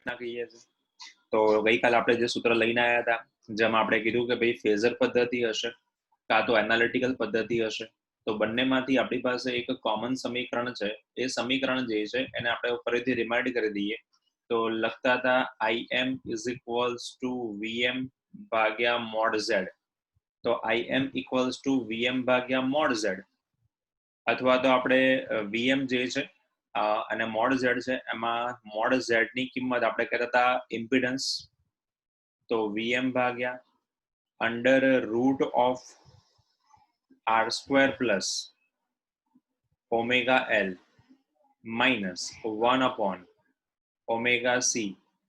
ના કહીએ છીએ। તો ગઈકાલે આપણે જે સૂત્ર લઈને આવ્યા હતા, જેમાં આપણે કીધું કે ભાઈ ફેઝર પદ્ધતિ હશે કાં તો એનાલિટિકલ પદ્ધતિ હશે, તો બંનેમાંથી આપણી પાસે એક કોમન સમીકરણ છે। એ સમીકરણ જે છે એને આપણે ફરીથી રિમાઇન્ડ કરી દઈએ। તો લખતા હતા IM is equals to VM ભાગ્યા મોડ Z। તો IM ઇક્વલ્સ ટુ VM ભાગ્યા મોડ Z, અથવા તો આપણે VM જે છે અને મોડ Z છે, એમાં મોડ Z ની કિંમત આપણે કહેતા હતા ઇમ્પિડન્સ। તો VM ભાગ્યા under root of R² plus omega L minus 1 omega C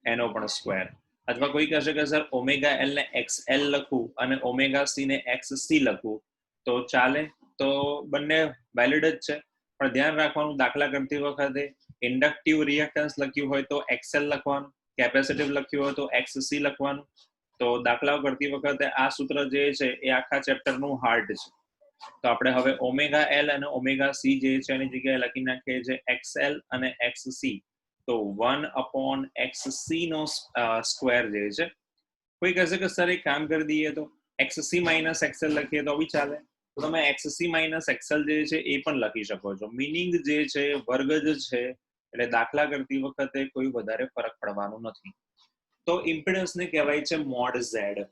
એનો પણ સ્ક્વેર। અથવા કોઈ કહેશે કે સર ઓમેગા L ને XL લખું અને ઓમેગા C ને XC લખું તો ચાલે, તો બંને વેલિડ જ છે। પણ ધ્યાન રાખવાનું, દાખલા કરતી વખતે ઇન્ડક્ટિવ રિએક્ટન્સ લખ્યું હોય તો XL લખવાનું, કેપેસિટિવ લખ્યું હોય તો XC લખવાનું। તો દાખલાઓ કરતી વખતે આ સૂત્ર જે છે એ આખા ચેપ્ટરનું હાર્ટ છે। તો આપણે હવે ઓમેગા L અને ઓમેગા C જે છે એની જગ્યાએ લખી નાખીએ છીએ XL અને XC। તો 1/XC નો સ્ક્વેર જે છે, કોઈ કહેશે કે સર એક કામ કરી દઈએ તો XC માઇનસ XL લખીએ તો બી ચાલે, તો તમે XC માઇનસ XL જે છે એ પણ લખી શકો છો। મિનિંગ જે છે વર્ગ જ છે, એટલે દાખલા કરતી વખતે કોઈ વધારે ફરક પડવાનો નથી। તો ઇમ્પિડન્સને કહેવાય છે મોડ Z।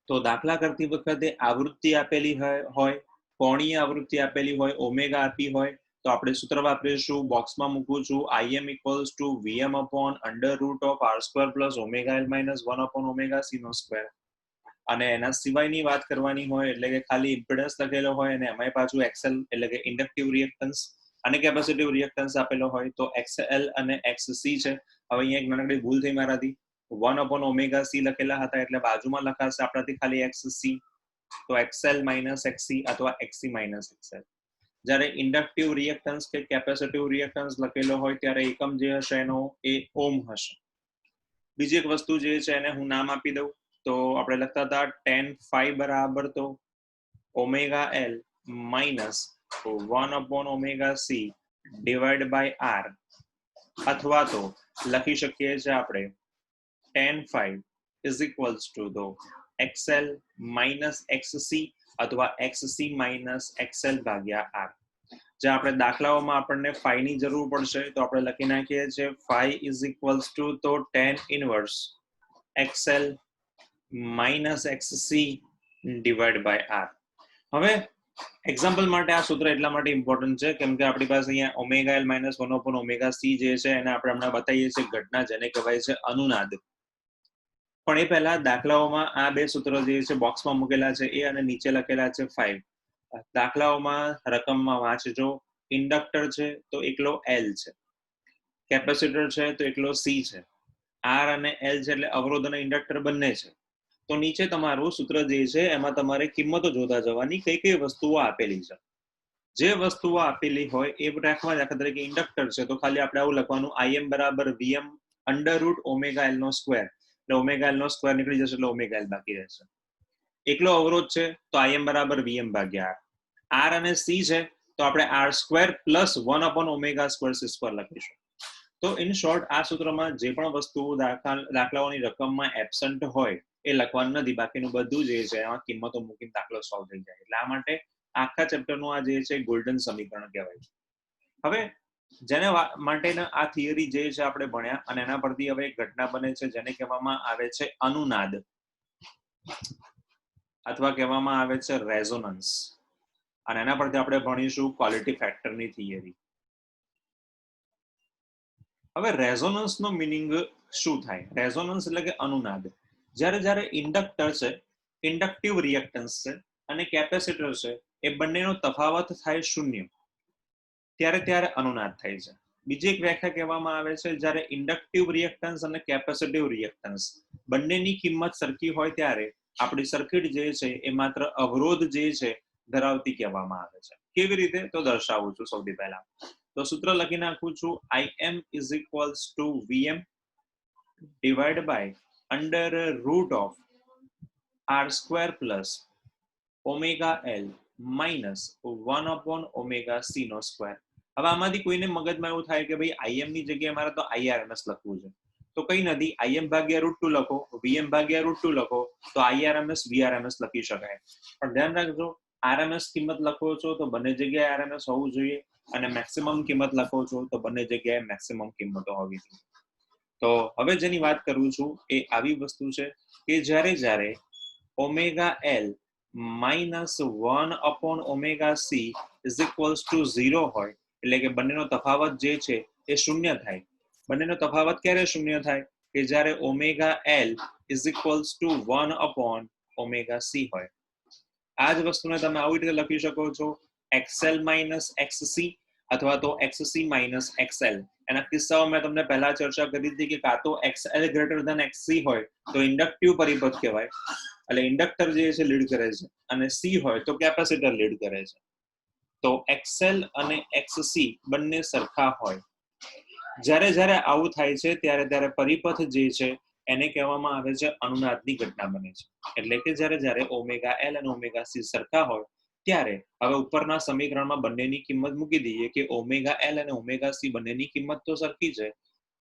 તો દાખલા કરતી વખતે આવૃત્તિ આપેલી હોય, કોણીય આવૃત્તિ આપેલી હોય, ઓમેગા આપી હોય, તો આપણે સૂત્ર વાપરીશું, બોક્સમાં મૂકું છું, IM equals to VM upon under root of R² plus omega L minus 1 upon omega C નો સ્ક્વેર। અને એના સિવાયની વાત કરવાની હોય એટલે કે ખાલી ઇમ્પિડન્સ લખેલો હોય અને એમાંય પાછું XL એટલે કે ઇન્ડક્ટિવ રિએક્ટન્સ અને કેપેસિટિવ રિએક્ટન્સ આપેલો હોય તો XL અને XC છે। હવે અહીંયા એક નાનકડી ભૂલ થઈ મારાથી, 1 અપોન ઓમેગા C લખેલા હતા એટલે બાજુમાં લખાશે આપણાથી ખાલી XC, તો XL માઇનસ XC અથવા XC માઇનસ XL। જ્યારે ઇન્ડક્ટિવ રિએક્ટન્સ કે કેપેસિટિવ રિએક્ટન્સ લખેલો હોય ત્યારે એકમ જે હશે એનો એ ઓમ હશે। બીજી એક વસ્તુ જે છે એને હું નામ આપી દઉં, તો આપણે લખતા હતા tan phi બરાબર તો omega L minus 1 upon omega C divide by R, અથવા તો લખી શકીએ છીએ આપણે tan phi is equals to તો XL માઇનસ XC અથવા XC માઇનસ XL ભાગ્યા R। જે આપણે દાખલાઓમાં આપણને phi ની જરૂર પડશે તો આપણે લખી નાખીએ છીએ phi ઇઝ ઇક્વલ્સ ટુ તો tan inverse XL minus XC divide by R। હવે એક્ઝામ્પલ માટે આ સૂત્ર એટલા માટે ઇમ્પોર્ટન્ટ છે કેમ કે આપણી પાસે અહીંયા omega L minus 1 upon omega C જે છે એને આપણે હમણાં બતાવીએ છીએ ઘટના, જેને કહેવાય છે અનુનાદ। પણ એ પહેલા દાખલાઓમાં આ બે સૂત્રો જે છે બોક્સમાં મૂકેલા છે એ અને નીચે લખેલા છે 5। દાખલાઓમાં રકમમાં વાંચજો, ઇન્ડક્ટર છે તો એકલો L છે, કેપેસિટર છે તો એકલો C છે, R અને L છે એટલે અવરોધ અને ઇન્ડક્ટર બંને છે। તો નીચે તમારું સૂત્ર જે છે એમાં તમારે કિંમતો જોતા જવાની, કઈ કઈ વસ્તુઓ આપેલી છે। જે વસ્તુઓ આપેલી હોય એ રાખવા, દાખલા તરીકે ઇન્ડક્ટર છે તો ખાલી આપણે આવું લખવાનું IM બરાબર VM under route omega L નો સ્ક્વેર, એટલે ઓમેગા L નો સ્ક્વેર નીકળી જશે એટલે ઓમેગા L બાકી રહેશે। એકલો અવરોધ છે તો IM બરાબર VM ભાગ્યા R અને C છે તો આપણે R² plus 1 upon omega square C square લખીશું। તો ઇન શોર્ટ આ સૂત્રમાં જે પણ વસ્તુઓ દાખલાઓની રકમમાં એબસન્ટ હોય એ લખવાનું નથી, બાકીનું બધું જે છે એમાં કિંમતો મૂકીને દાખલો સોલ્વ થઈ જાય। એટલે આ માટે આખા ચેપ્ટરનું આ જે છે ગોલ્ડન સમીકરણ કહેવાય છે। હવે જેને માટેના આ થિયરી જે છે આપણે ભણ્યા અને એના પરથી હવે એક ઘટના બને છે જેને કહેવામાં આવે છે અનુનાદ અથવા કહેવામાં આવે છે રેઝોનન્સ, અને એના પરથી આપણે ભણીશું ક્વોલિટી ફેક્ટરની થિયરી। હવે રેઝોનન્સ નો મિનિંગ શું થાય? રેઝોનન્સ એટલે કે અનુનાદ। જ્યારે ઇન્ડક્ટર છે, ઇન્ડક્ટિવ રિએક્ટન્સ છે, અને કેપેસિટર છે એ બંનેનો તફાવત થાય શૂન્ય, ત્યારે અનુનાદ થાય છે। બીજી એક વ્યાખ્યા કહેવામાં આવે છે જ્યારે ઇન્ડક્ટિવ રિએક્ટન્સ અને કેપેસિટિવ રિએક્ટન્સ બંનેની કિંમત સરખી હોય ત્યારે આપણી સર્કિટ જે છે એ માત્ર અવરોધ જે છે ધરાવતી કહેવામાં આવે છે। કેવી રીતે? તો દર્શાવું છું। સૌથી પહેલા તો સૂત્ર લખી નાખું છું, IM is equals to VM divide by under root of R² plus omega L minus 1 upon omega C નો સ્ક્વેર। હવે આમાંથી કોઈને મગજમાં એવું થાય કે ભાઈ IM ની જગ્યાએ મારે તો IRMS લખવું છે, તો કઈ નથી, Im ભાગ્યા √2 લખો, Vm ભાગ્યા √2 લખો, તો Irms Vrms લખી શકાય. પણ ધ્યાન રાખજો, RMS કિંમત લખો છો તો બંને જગ્યાએ RMS હોવું જોઈએ, અને મેક્સિમમ કિંમત લખો છો તો બંને જગ્યાએ મેક્સિમમ કિંમતો હોવી જોઈએ. તો હવે જેની વાત કરું છું એ આવી વસ્તુ છે કે જ્યારે omega L -1/ωc is equals two 0 હોય, એટલે કે બંનેનો તફાવત જે છે એ શૂન્ય થાય. બંનેનો તફાવત ક્યારે શૂન્ય થાય? કે જ્યારે omega L is equals two 1/ωc હોય. આ જ વસ્તુને તમે આવી રીતે લખી શકો છો, XL - XC અથવા તો XC - XL. એના કિસ્સામાં મેં તમને પહેલા ચર્ચા કરી હતી કે કાં તો XL ગ્રેટર ધેન XC હોય તો ઇન્ડક્ટિવ પરિપથ કહેવાય, એટલે ઇન્ડક્ટર જે છે લીડ કરે છે, અને C હોય તો કેપેસિટર લીડ કરે છે. તો XL અને XC બંને સરખા હોય. જ્યારે આવું થાય છે ત્યારે પરિપથ જે છે એને કહેવામાં આવે છે અનુનાદની ઘટના બને છે. એટલે કે જ્યારે ઓમેગા L અને ઓમેગા C સરખા હોય ત્યારે, હવે ઉપરના સમીકરણમાં બંનેની કિંમત મૂકી દઈએ કે ઓમેગા L અને ઓમેગા C બંનેની કિંમત તો સરખી છે,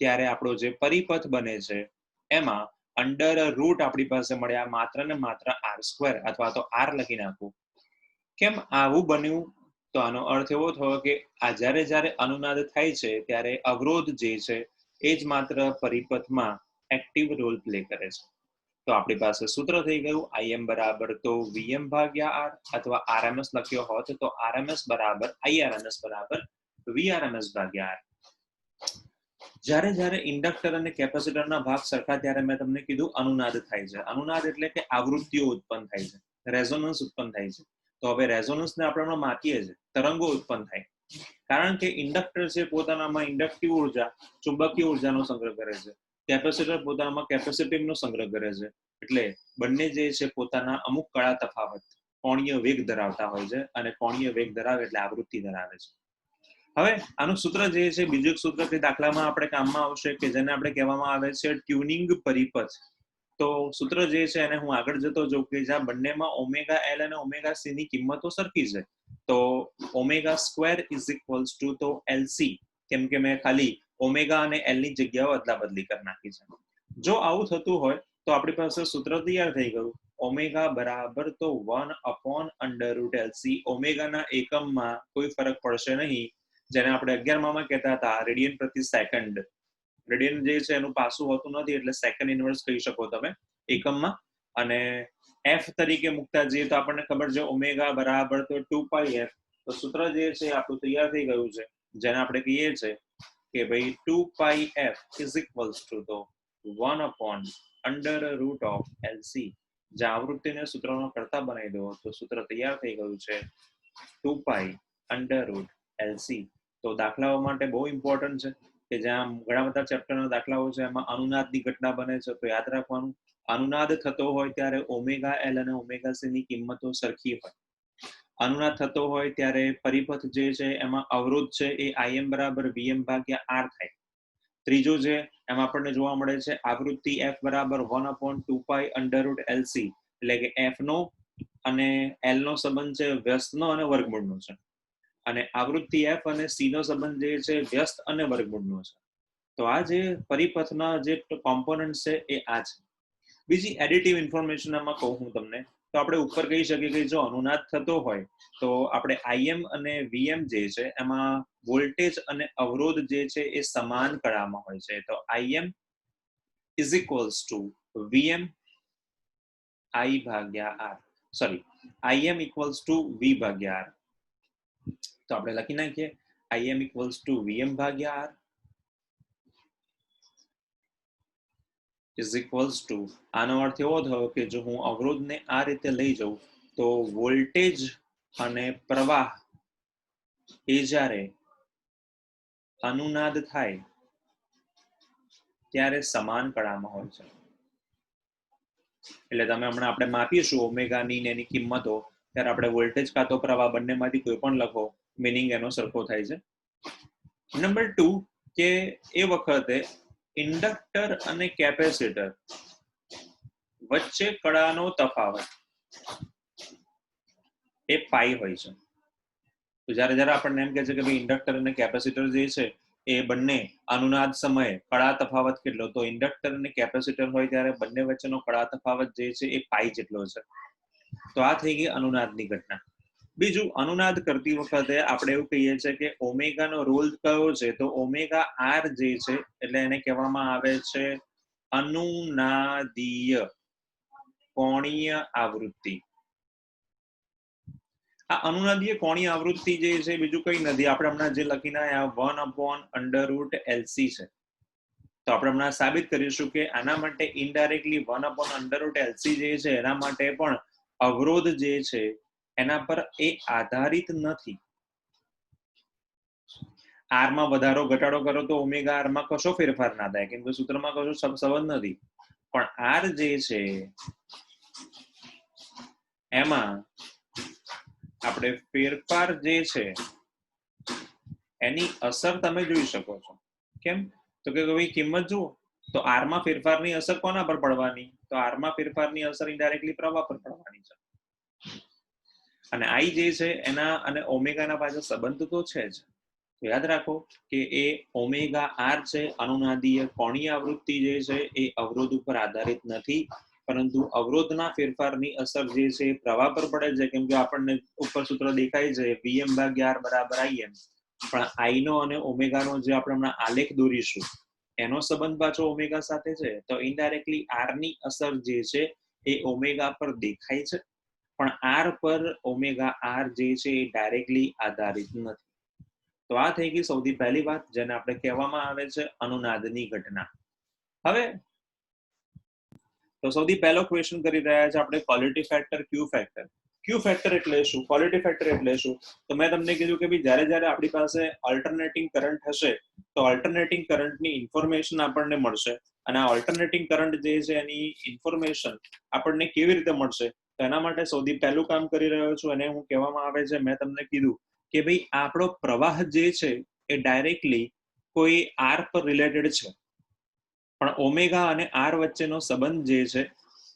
ત્યારે આપણો જે પરિપથ બને છે એમાં અંડર રૂટ આપણી પાસે મળ્યા માત્ર ને માત્ર r² અથવા તો r લખી નાખવું. કેમ આવું બન્યું? તો આનો અર્થ એવો થયો કે આ જ્યારે અનુનાદ થાય છે ત્યારે અવરોધ જે છે એ જ માત્ર પરિપથમાં એક્ટિવ રોલ પ્લે કરે છે. તો આપણી પાસે સૂત્ર થઈ ગયું Im બરાબર તો Vm ભાગ્યા R, અથવા RMS લખ્યો હોત તો RMS બરાબર IRMS બરાબર VRMS ભાગ્યા R. જ્યારે ઇન્ડક્ટર અને કેપેસિટરના ભાગ સરખા ત્યારે મેં તમને કીધું અનુનાદ થાય છે. અનુનાદ એટલે કે આવૃત્તિઓ ઉત્પન્ન થાય છે, રેઝોનન્સ ઉત્પન્ન થાય છે. તો હવે રેઝોનન્સને આપણે માપીએ છીએ, તરંગો ઉત્પન્ન થાય, કારણ કે ઇન્ડક્ટર છે પોતાનામાં ઇન્ડક્ટિવ ઉર્જા, ચુંબકીય ઉર્જાનો સંગ્રહ કરે છે, કેપેસિટર પોતાનામાં કેપેસિટિવનો સંગ્રહ કરે છે. એટલે બંને જે છે પોતાના અમુક કળા તફાવત કોણીય વેગ ધરાવતા હોય છે, અને કોણીય વેગ ધરાવે એટલે આવૃત્તિ ધરાવે છે. હવે આનું સૂત્ર જે છે, બીજું એક સૂત્ર કે દાખલામાં આપણે કામમાં આવશે કે જેને આપણે કહેવામાં આવે છે ટ્યુનિંગ પરિપથ. તો સૂત્ર જે છે એને હું આગળ જતો જોઉં કે જ્યાં બંનેમાં ઓમેગા L અને ઓમેગા C ની કિંમતો સરખી છે, તો ω² ઇઝ ઇક્વલ્સ ટુ તો LC, કેમ કે મેં ખાલી ઓમેગા અને L ની જગ્યાઓ અદલા બદલી કરી નાખી છે. જો આવું થતું હોય તો આપણી પાસે સૂત્ર તૈયાર થઈ ગયું, ઓમેગા બરાબર તો 1/√LC. ઓમેગાના એકમમાં કોઈ ફરક પડશે નહીં, જેને આપણે 11માં કહેતા હતા રેડિયન પ્રતિ સેકન્ડ. રેડિયન જે છે એનું પાસું હોતું નથી, એટલે સેકન્ડ ઇન્વર્સ કહી શકો તમે એકમમાં. અને f તરીકે મૂકતા જઈએ તો આપણને ખબર છે ઓમેગા બરાબર તો 2πf. તો સૂત્ર જે છે આપણું તૈયાર થઈ ગયું છે, જેને આપણે કહીએ છીએ કે ભાઈ 2πf ઇઝ ઇક્વલ્સ ટુ તો 1/√LC. જ્યાં આવૃત્તિને સૂત્રનો કરતા બનાવી દો તો સૂત્ર તૈયાર થઈ ગયું છે 2π√LC. તો દાખલાઓ માટે બહુ ઇમ્પોર્ટન્ટ છે કે જ્યાં ઘણા બધા ચેપ્ટરના દાખલાઓ છે એમાં અનુનાદની ઘટના બને છે, તો યાદ રાખવાનું અનુનાદ થતો હોય ત્યારે ઓમેગા L અને ઓમેગા C ની કિંમતો સરખી હોય. અનુનાદ થતો હોય ત્યારે પરિપથ જે છે એમાં અવરોધ છે એ Im બરાબર Vm ભાગ્યા R થાય. ત્રીજું છે એમાં આપણને જોવા મળે છે આવૃત્તિ f બરાબર 1/2π√LC, એટલે કે f નો અને L નો સંબંધ છે વ્યસ્તનો અને વર્ગમૂળનો છે, અને આવૃત્તિ f અને C નો સંબંધ જે છે વ્યસ્ત અને વર્ગમૂળનો છે. તો આ જે પરિપથના જે કોમ્પોનન્ટ છે એ આ છે. બીજી એડિટિવ ઇન્ફોર્મેશન આમાં કહું હું તમને, તો આપણે ઉપર કહી શકીએ કે જો અનુનાદ થતો હોય તો આપણે Im અને Vm જે છે એમાં વોલ્ટેજ અને અવરોધ જે છે એ સમાન કળામાં હોય છે. તો Im is equals to Vm I ભાગ્યા R, sorry Im equals two V ભાગ્યા R. તો આપણે લખી નાખીએ Im ઇક્વલ્સ ટુ Vm ભાગ્યા R ઇઝ ઇક્વલ્સ ટુ, આનો અર્થ એવો થયો કે જો હું અવરોધને આ રીતે લઈ જાઉં તો વોલ્ટેજ અને પ્રવાહ એ જ્યારે અનુનાદ થાય ત્યારે સમાન કળામાં હોય છે. એટલે તમે હમણાં આપણે માપીશું ઓમેગાની ને એની કિંમતો, ત્યારે આપણે વોલ્ટેજ કાં તો પ્રવાહ બંનેમાંથી કોઈ પણ લખો, મિનિંગ એનો સરખો થાય છે. નંબર 2 કે એ વખતે ઇન્ડક્ટર અને કેપેસિટર વચ્ચે કળાનો તફાવત એ પાઈ હોય છે. તો જ્યારે આપણને એમ કહે છે કે ભાઈ ઇન્ડક્ટર અને કેપેસિટર જે છે એ બંને અનુનાદ સમયે કળા તફાવત કેટલો, તો ઇન્ડક્ટર અને કેપેસિટર હોય ત્યારે બંને વચ્ચેનો કળા તફાવત જે છે એ પાઈ જેટલો છે. તો આ થઈ ગઈ અનુનાદની ઘટના. બીજું, અનુનાદ કરતી વખતે આપણે એવું કહીએ છીએ કે ઓમેગાનો રોલ કયો છે, તો ઓમેગા આર જે છે એટલે એને કહેવામાં આવે છે અનુનાદીય કોણીય આવૃત્તિ. આ અનુનાદીય કોણીય આવૃત્તિ જે છે બીજું કઈ નથી, આપણે હમણાં જે લખીને આવ્યા 1/√LC છે. તો આપણે હમણાં સાબિત કરીશું કે આના માટે ઇનડાયરેક્ટલી 1/√LC જે છે એના માટે પણ અવરોધ જે છે એના પર એ આધારિત નથી. આર માં વધારો ઘટાડો કરો તો ઓમેગા આર માં કશો ફેરફાર ના થાય, કેમ કે સૂત્રમાં કશો સંબંધ નથી. પણ આર જે છે એમાં આપણે ફેરફાર જે છે એની અસર તમે જોઈ શકો છો. કેમ? તો કે ભાઈ કિંમત જુઓ તો આર માં ફેરફારની અસર કોના પર પડવાની, તો આર માં ફેરફારની અસર ઇનડાયરેક્ટલી પ્રવાહ પર પડવાની છે. અને આઈ જે છે એના અને ઓમેગાના પાછળ સંબંધ તો છે જ. તો યાદ રાખો કે એ ઓમેગા આર છે અનુનાદીય કોણીય આવૃત્તિ જે છે એ અવરોધ ઉપર આધારિત નથી, પરંતુ અવરોધના ફેરફારની અસર જે છે એ પ્રવાહ પર પડે છે. કેમ કે આપણને ઉપર સૂત્ર દેખાય છે Vm/R = Im, પણ આઈ નો અને ઓમેગાનો જે આપણે હમણાં આલેખ દોરીશું એનો સંબંધ પાછો ઓમેગા સાથે છે. તો ઇનડાયરેક્ટલી આર ની અસર જે છે એ ઓમેગા પર દેખાય છે, પણ આર પર ઓમેગા આર જે છે એ ડાયરેક્ટલી આધારિત નથી. તો આ થઈ ગઈ સૌથી પહેલી વાત, જેને આપણે કહેવામાં આવે છે અનુનાદની ઘટના. હવે તો સૌથી પહેલો ક્વેશ્ચન કરી રહ્યા છે આપણે ક્વોલિટી ફેક્ટર ક્યુ ફેક્ટર. ક્યુ ફેક્ટર એટલે શું, ક્વોલિટી ફેક્ટર એટલે શું? તો મેં તમને કીધું કે ભાઈ જ્યારે આપણી પાસે ઓલ્ટરનેટિંગ કરંટ હશે તો ઓલ્ટરનેટિંગ કરંટની ઇન્ફોર્મેશન આપણને મળશે, અને આ ઓલ્ટરનેટિંગ કરંટ જે છે એની ઇન્ફોર્મેશન આપણને કેવી રીતે મળશે, તો એના માટે સૌથી પહેલું કામ કરી રહ્યો છું એને હું કહેવામાં આવે છે, મેં તમને કીધું કે ભાઈ આપણો પ્રવાહ જે છે એ ડાયરેક્ટલી કોઈ આર પર રિલેટેડ છે, પણ ઓમેગા અને આર વચ્ચેનો સંબંધ જે છે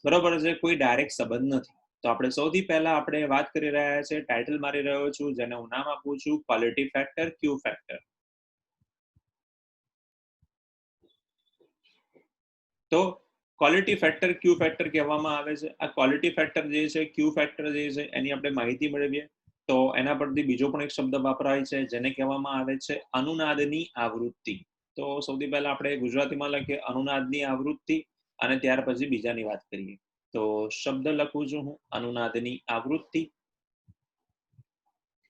બરોબર છે કોઈ ડાયરેક્ટ સંબંધ નથી. તો આપણે સૌથી પહેલા આપણે વાત કરી રહ્યા છે, ટાઇટલ મારી રહ્યો છું જેને હું નામ આપું છું ક્વોલિટી ફેક્ટર ક્યુ ફેક્ટર. તો ક્વોલિટી ફેક્ટર ક્યુ ફેક્ટર કહેવામાં આવે છે. આ ક્વોલિટી ફેક્ટર જે છે ક્યુ ફેક્ટર જે છે એની આપણે માહિતી મેળવીએ તો એના પરથી બીજો પણ એક શબ્દ વપરાય છે જેને કહેવામાં આવે છે અનુનાદની આવૃત્તિ. તો સૌથી પહેલા આપણે ગુજરાતીમાં લખીએ અનુનાદની આવૃત્તિ અને ત્યાર પછી બીજાની વાત કરીએ. તો શબ્દ લખું છું હું અનુનાદની આવૃત્તિ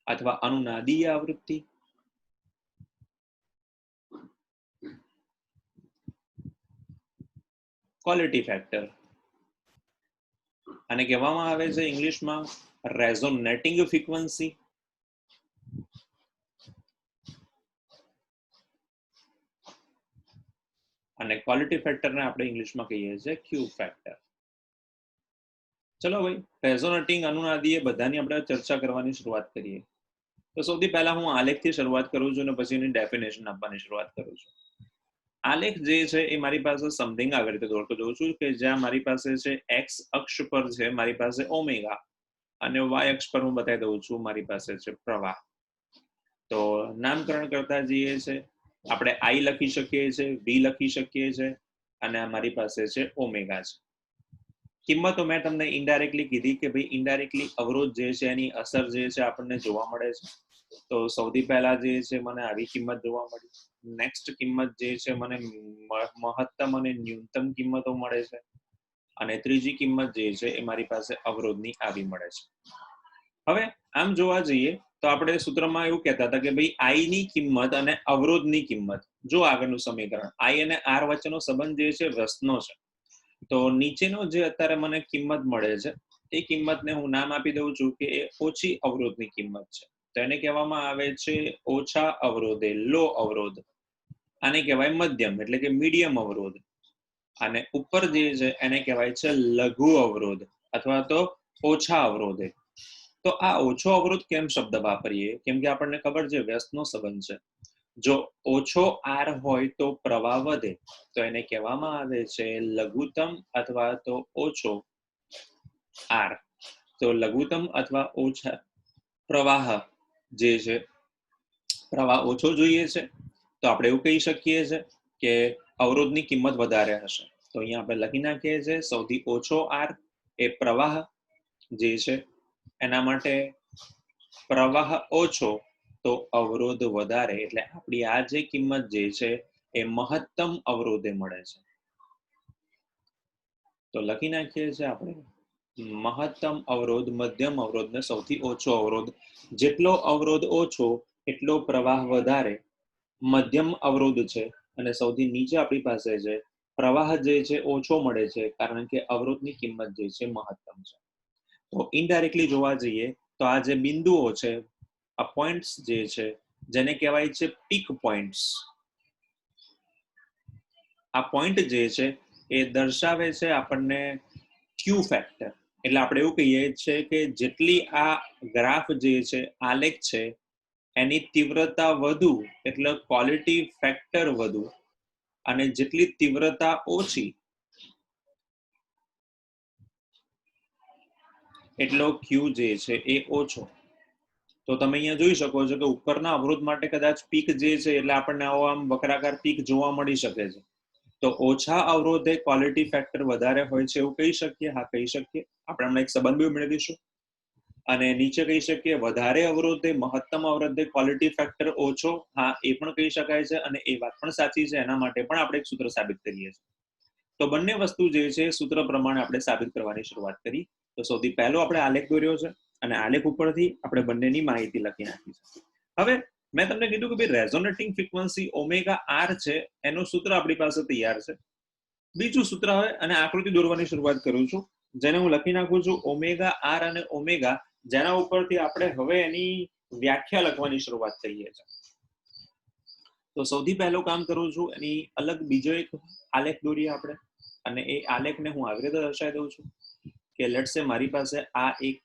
અથવા અનુનાદીય આવૃત્તિ. ક્વોલિટી ફેક્ટર અને કહેવામાં આવે છે ઇંગ્લિશમાં રેઝોનેટિંગ ફ્રીક્વન્સી. અને ક્વોલિટી ફેક્ટરને આપણે ઇંગ્લિશમાં કહીએ છીએ ક્યુ ફેક્ટર. ચલો ભાઈ, રેઝોનેટિંગ અનુનાદીય બધાની આપણે ચર્ચા કરવાની શરૂઆત કરીએ. તો સૌથી પહેલા હું આલેખથી શરૂઆત કરું છું અને પછી એની ડેફિનેશન આપવાની શરૂઆત કરું છું. આલેખ જે છે એ મારી પાસે સમથિંગ આવી રીતે દોરતો જોઉં છું કે જ્યાં મારી પાસે છે એક્સ અક્ષ પર છે મારી પાસે ઓમેગા અને વાય અક્ષ પર હું બતાવી દઉં છું મારી પાસે છે પ્રવાહ. તો નામકરણ કરતા જઈએ છે આપણે આઈ લખી શકીએ છીએ, વી લખી શકીએ છીએ અને મારી પાસે છે ઓમેગા છે. કિંમતો મેં તમને ઇનડાયરેક્ટલી કીધી કે ભાઈ ઇનડાયરેક્ટલી અવરોધ જે છે એની અસર જે છે આપણને જોવા મળે છે. તો સૌથી પહેલા જે છે મને આવી કિંમત જોવા મળી. નેક્સ્ટ કિંમત જે છે મને મહત્તમ અને ન્યૂનતમ કિંમતો મળે છે, અને ત્રીજી કિંમત જે છે એ મારી પાસે અવરોધની આવી મળે છે. હવે આમ જોવા જઈએ તો આપણે સૂત્રમાં એવું કહેતા હતા કે ભાઈ આઈ ની કિંમત અને અવરોધની કિંમત, જો આગળનું સમીકરણ આઈ અને આર વચ્ચેનો સંબંધ જે છે રસનો છે. તો નીચેનો જે અત્યારે મને કિંમત મળે છે એ કિંમતને હું નામ આપી દઉં છું કે એ ઓછી અવરોધની કિંમત છે. તો એને કહેવામાં આવે છે ઓછા અવરોધે, લો અવરોધ. આને કહેવાય મધ્યમ એટલે કે મીડિયમ અવરોધ. અને ઉપર જે છે એને કહેવાય છે લઘુ અવરોધ અથવા તો ઓછા અવરોધે. તો આ ઓછો અવરોધ કેમ શબ્દ વાપરીએ, કેમ કે આપણને ખબર છે વ્યસ્તનો સંબંધ છે. જો ઓછો આર હોય તો પ્રવાહ વધે, તો એને કહેવામાં આવે છે લઘુત્તમ અથવા તો ઓછો આર. તો લઘુત્તમ અથવા ઓછા પ્રવાહ જે છે પ્રવાહ ઓછો જોઈએ છે તો આપણે એવું કહી શકીએ છે કે અવરોધની કિંમત વધારે હશે. તો અહીંયા આપણે લખી નાખીએ છીએ સૌથી ઓછો આર એ પ્રવાહ જે છે એના માટે પ્રવાહ ઓછો તો અવરોધ વધારે, એટલે આપણી આ જે કિંમત જે છે એ મહત્તમ અવરોધે મળે છે. તો લખી નાખીએ છીએ આપણે મહત્તમ અવરોધ મધ્યમ અવરોધ ને સૌથી ઓછો અવરોધ. જેટલો અવરોધ ઓછો એટલો પ્રવાહ વધારે. મધ્યમ અવરોધ છે અને સૌથી નીચે આપણી પાસે છે પ્રવાહ જે છે ઓછો મળે છે કારણ કે અવરોધની કિંમત જે છે મહત્તમ છે. તો ઇનડાયરેક્ટલી જોવા જઈએ તો આ જે બિંદુઓ છે, આ પોઈન્ટ્સ જે છે જેને કહેવાય છે પીક પોઈન્ટ્સ, આ પોઈન્ટ જે છે એ દર્શાવે છે આપણને ક્યુ ફેક્ટર. એટલે આપણે એવું કહીએ છીએ કે જેટલી આ ગ્રાફ જે છે આલેખ છે એની તીવ્રતા વધુ એટલે ક્વોલિટી ફેક્ટર વધુ, અને જેટલી તીવ્રતા ઓછી એટલો ક્યુ જે છે એ ઓછો. તો તમે અહીંયા જોઈ શકો છો કે ઉપરના અવરોધ માટે કદાચ પીક જે છે એટલે આપણને આવો આમ વક્રાકાર પીક જોવા મળી શકે છે. તો ઓછા અવરોધે ક્વોલિટી ફેક્ટર વધારે હોય છે એવું કહી શકીએ? હા, કહી શકીએ. આપણે હમણાં એક સંબંધ બી મેળવીશું. અને નીચે કહી શકીએ વધારે અવરોધે મહત્તમ અવરોધે ક્વોલિટી ફેક્ટર ઓછો. હા, એ પણ કહી શકાય છે અને એ વાત પણ સાચી છે. એના માટે પણ આપણે એક સૂત્ર સાબિત કરીએ છીએ. તો બંને વસ્તુ જે છે સૂત્ર પ્રમાણે આપણે સાબિત કરવાની શરૂઆત કરી. તો સૌથી પહેલો આપણે આલેખ દોર્યો છે અને આલેખ ઉપરથી આપણે બંનેની માહિતી લખી નાખી છે. હવે મેં તમને કીધું કે ભાઈ રેઝોનેટિંગ ફ્રીક્વન્સી ઓમેગા આર છે એનું સૂત્ર આપણી પાસે તૈયાર છે. બીજું સૂત્ર હવે અને આકૃતિ દોરવાની શરૂઆત કરું છું, જેને હું લખી નાખું છું ઓમેગા આર અને ઓમેગા, જેના ઉપરથી આપણે હવે એની વ્યાખ્યા લખવાની શરૂઆત કરીએ છીએ. તો સૌથી પહેલું કામ કરું છું એની અલગ બીજો એક આલેખ દોરીએ આપણે, અને એ આલેખને હું આવી રીતે દર્શાવી દઉં છું કે લેટ્સ સે મારી પાસે આ એક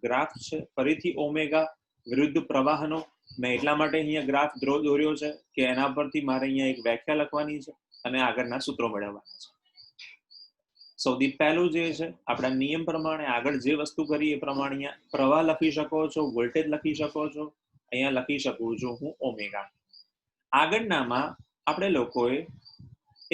ગ્રાફ છે ફરીથી ઓમેગા વિરુદ્ધ પ્રવાહનો. મેં એટલા માટે અહીંયા ગ્રાફ દોર્યો છે કે એના પરથી મારે અહીંયા એક વ્યાખ્યા લખવાની છે અને આગળના સૂત્રો મેળવવાના છે. સૌથી પહેલું જે છે આપણા નિયમ પ્રમાણે આગળ જે વસ્તુ કરી એ પ્રમાણે અહીંયા પ્રવાહ લખી શકો છો, વોલ્ટેજ લખી શકો છો, અહીંયા લખી શકું છું હું ઓમેગા. આગળનામાં આપણે લોકોએ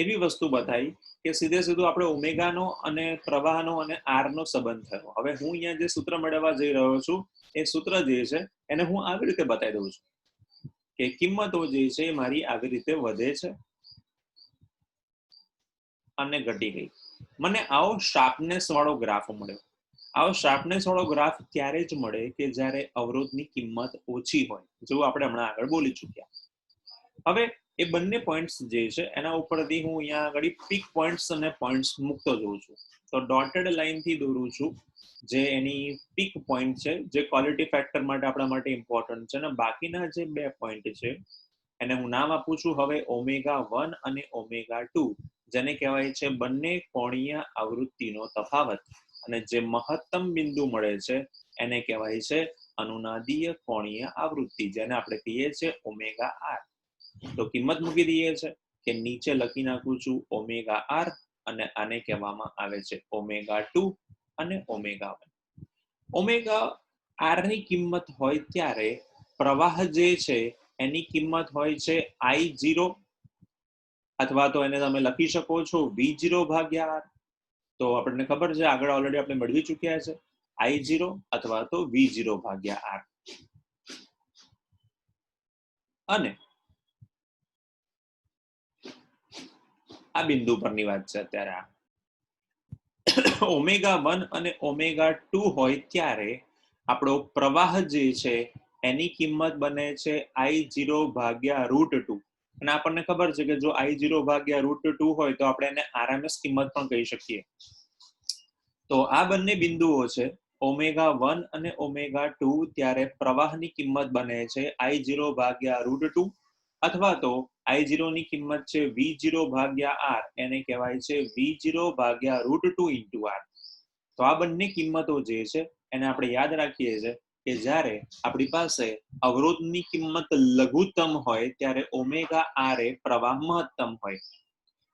એવી વસ્તુ બતાવી કે સીધે સીધું આપણે ઓમેગાનો અને પ્રવાહનો અને આરનો સંબંધ થયો. હવે હું અહીંયા જે સૂત્ર મેળવવા જઈ રહ્યો છું એ સૂત્ર જે છે એને હું આવી રીતે બતાવી દઉં છું કે કિંમતો જે છે મારી આવી રીતે વધે છે અને ઘટી ગઈ. મને આવો શાર્પનેસ વાળો ગ્રાફ મળ્યો. આવો શાર્પનેસ વાળો ગ્રાફ ત્યારે જ મળે કે જ્યારે અવરોધની કિંમત ઓછી હોય, જેવું આપણે હમણાં આગળ બોલી ચૂક્યા. હવે એ બંને પોઈન્ટ્સ જે છે એના ઉપરથી હું અહીંયા આગળ પીક પોઈન્ટ્સ અને પોઈન્ટ્સ મૂકતો જોઉં છું. તો ડોટેડ લાઈનથી દોરું છું જે એની પીક પોઈન્ટ છે, જે ક્વોલિટી ફેક્ટર માટે આપણા માટે ઇમ્પોર્ટન્ટ છે, અને બાકીના જે બે પોઈન્ટ છે એને હું નામ આપું છું હવે ઓમેગા 1 અને ઓમેગા 2, જેને કહેવાય છે બંને કોણીય આવૃત્તિનો તફાવત. અને જે મહત્તમ બિંદુ મળે છે એને કહેવાય છે અનુનાદીય કોણીય આવૃત્તિ, જેને આપણે કહીએ છીએ ઓમેગા આર. તો કિંમત મૂકી દઈએ છે કે નીચે લખી નાખું છું ઓમેગા આર અને આને કહેવામાં આવે છે ઓમેગા 2 અને ઓમેગા 1. ઓમેગા આર ની કિંમત હોય ત્યારે પ્રવાહ જે છે એની કિંમત હોય છે I0, અથવા તો એને તમે લખી શકો છો V0 ભાગ્યા આર. તો આપણને ખબર છે આગળ ઓલરેડી આપણે મેળવી ચૂક્યા છે I0 અથવા તો V0 ભાગ્યા આર. અને આ બિંદુ પરની વાત છે અત્યારે. આ ઓમેગા 1 અને ઓમેગા 2 હોય ત્યારે આપણો પ્રવાહ જે છે એની કિંમત બને છે I0 ભાગ્યા √2. અને આપણને ખબર છે કે જો I0 ભાગ્યા √2 હોય તો આપણે એને RMS કિંમત પણ કહી શકીએ. તો આ બંને બિંદુઓ છે ઓમેગા 1 અને ઓમેગા 2, ત્યારે પ્રવાહની કિંમત બને છે I0 ભાગ્યા √2, અથવા તો I0 ની કિંમત છે V0 ભાગ્યા આર, એને કહેવાય છે V0 ભાગ્યા √2 ઇન્ટુ આર. તો આ બંને કિંમતો જે છે એને આપણે યાદ રાખીએ છીએ કે જ્યારે આપણી પાસે અવરોધની કિંમત લઘુત્તમ હોય ત્યારે ઓમેગા આર એ પ્રવાહ મહત્તમ હોય,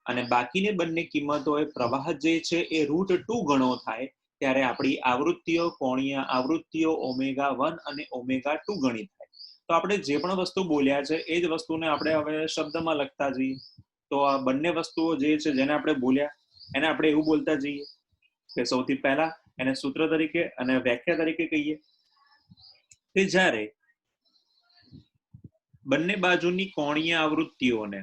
અને બાકીની બંને કિંમતો એ પ્રવાહ જે છે એ √2 ગણો થાય ત્યારે આપણી આવૃત્તિઓ કોણીય આવૃત્તિઓ ઓમેગા 1 અને ઓમેગા 2 ગણી થાય. તો આપણે જે પણ વસ્તુ બોલ્યા છે એ જ વસ્તુને આપણે હવે શબ્દમાં લખતા જઈએ. તો આ બંને વસ્તુઓ જે છે જેને આપણે બોલ્યા એને આપણે એવું બોલતા જઈએ કે સૌથી પહેલા એને સૂત્ર તરીકે અને વ્યાખ્યા તરીકે કહીએ કે જ્યારે બંને બાજુની કોણીય આવૃત્તિઓને,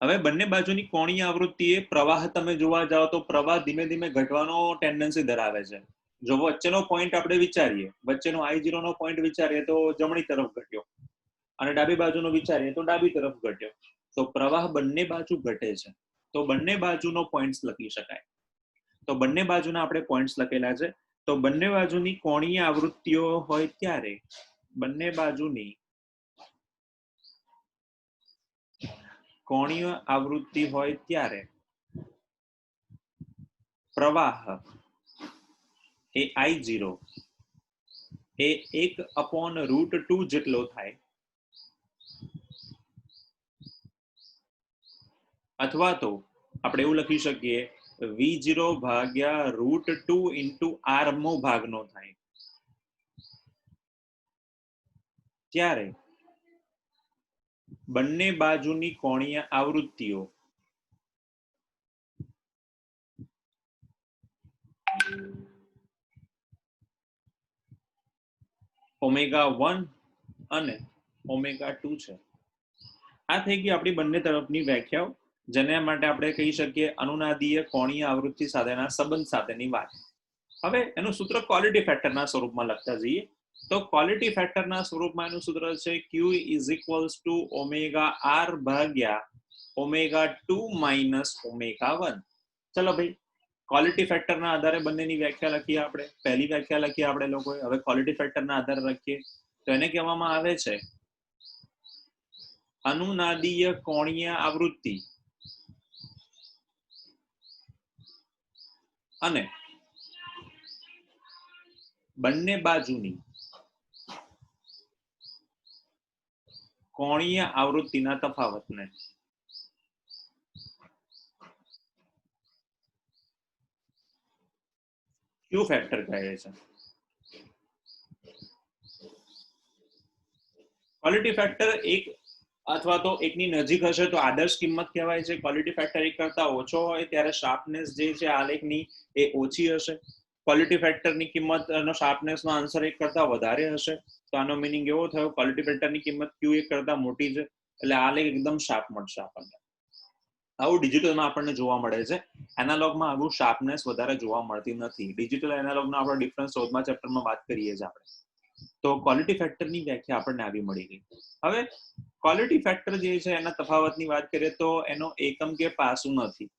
હવે બંને બાજુની કોણીય આવૃત્તિએ પ્રવાહ તમે જોવા જાઓ તો પ્રવાહ ધીમે ધીમે ઘટવાનો ટેન્ડન્સી ધરાવે છે. જો વચ્ચેનો પોઈન્ટ આપણે વિચારીએ, વચ્ચેનો I0 નો પોઈન્ટ વિચારીએ તો જમણી તરફ ઘટ્યો અને ડાબી બાજુનો વિચારીએ તો ડાબી તરફ ઘટ્યો. તો પ્રવાહ બંને બાજુ ઘટે છે, તો બંને બાજુનો પોઈન્ટ્સ લખી શકાય. તો બંને બાજુના આપણે પોઈન્ટ્સ લખેલા છે. તો બંને બાજુની કોણીય આવૃત્તિઓ હોય ત્યારે બંને બાજુની કોણીય આવૃત્તિ હોય ત્યારે પ્રવાહ એ I0 એ 1/√2 જેટલો થાય, અથવા તો આપણે એવું લખી શકીએ V0 ભાગ્યા √2 × r મો ભાગનો થાય. ત્યારે બંને બાજુની કોણીય આવૃત્તિઓ ω1 અને ω2 છે. આ થઈ ગઈ આપણી બંને તરફની વ્યાખ્યાઓ, જેને માટે આપણે કહી શકીએ અનુનાદીય કોણીય આવૃત્તિ સાથેના સંબંધ સાથેની વાત. હવે એનું સૂત્ર ક્વોલિટી ફેક્ટરના સ્વરૂપમાં લખતા જઈએ. તો ક્વોલિટી ફેક્ટરના સ્વરૂપમાં એનું સૂત્ર છે Q = ωr ભાગ્યા ω2 - ω1. ચલો ભાઈ, ક્વોલિટી ફેક્ટરના આધારે બંનેની વ્યાખ્યા લખીએ આપણે. પહેલી વ્યાખ્યા લખીએ આપણે લોકોએ. હવે ક્વોલિટી ફેક્ટરના આધારે લખીએ તો એને કહેવામાં આવે છે અનુનાદીય કોણીય આવૃત્તિ અને બંને બાજુની કોણીય આવૃત્તિના તફાવતને ક્યુ ફેક્ટર કહે છે. ક્વોલિટી ફેક્ટર એક અથવા તો એકની નજીક હશે તો આદર્શ કિંમત કહેવાય છે. ક્વોલિટી ફેક્ટર એક કરતા ઓછો હોય ત્યારે શાર્પનેસ જે છે આલેખની એ ઓછી હશે. ક્વોલિટી ફેક્ટરની કિંમત અને શાર્પનેસનો આન્સર એક કરતા વધારે હશે તો આનો મીનિંગ એવો થયો ક્વોલિટી ફેક્ટરની કિંમત Q એક કરતા મોટી છે, એટલે આલેખ એકદમ શાર્પ મળશે આપણને. આવું ડિજિટલમાં આપણને જોવા મળે છે. એનાલોગમાં આવું શાર્પનેસ વધારે જોવા મળતી નથી. ડિજિટલ એનાલોગનો આપણે ડિફરન્સ 14મા ચેપ્ટરમાં વાત કરીએ છીએ આપણે. તો ક્વોલિટી ફેક્ટરની વ્યાખ્યા આપણને આવી મળી ગઈ. હવે ક્વોલિટી ફેક્ટર જે છે એના તફાવતની વાત કરીએ તો એનો એકમ કે પાસું નથી,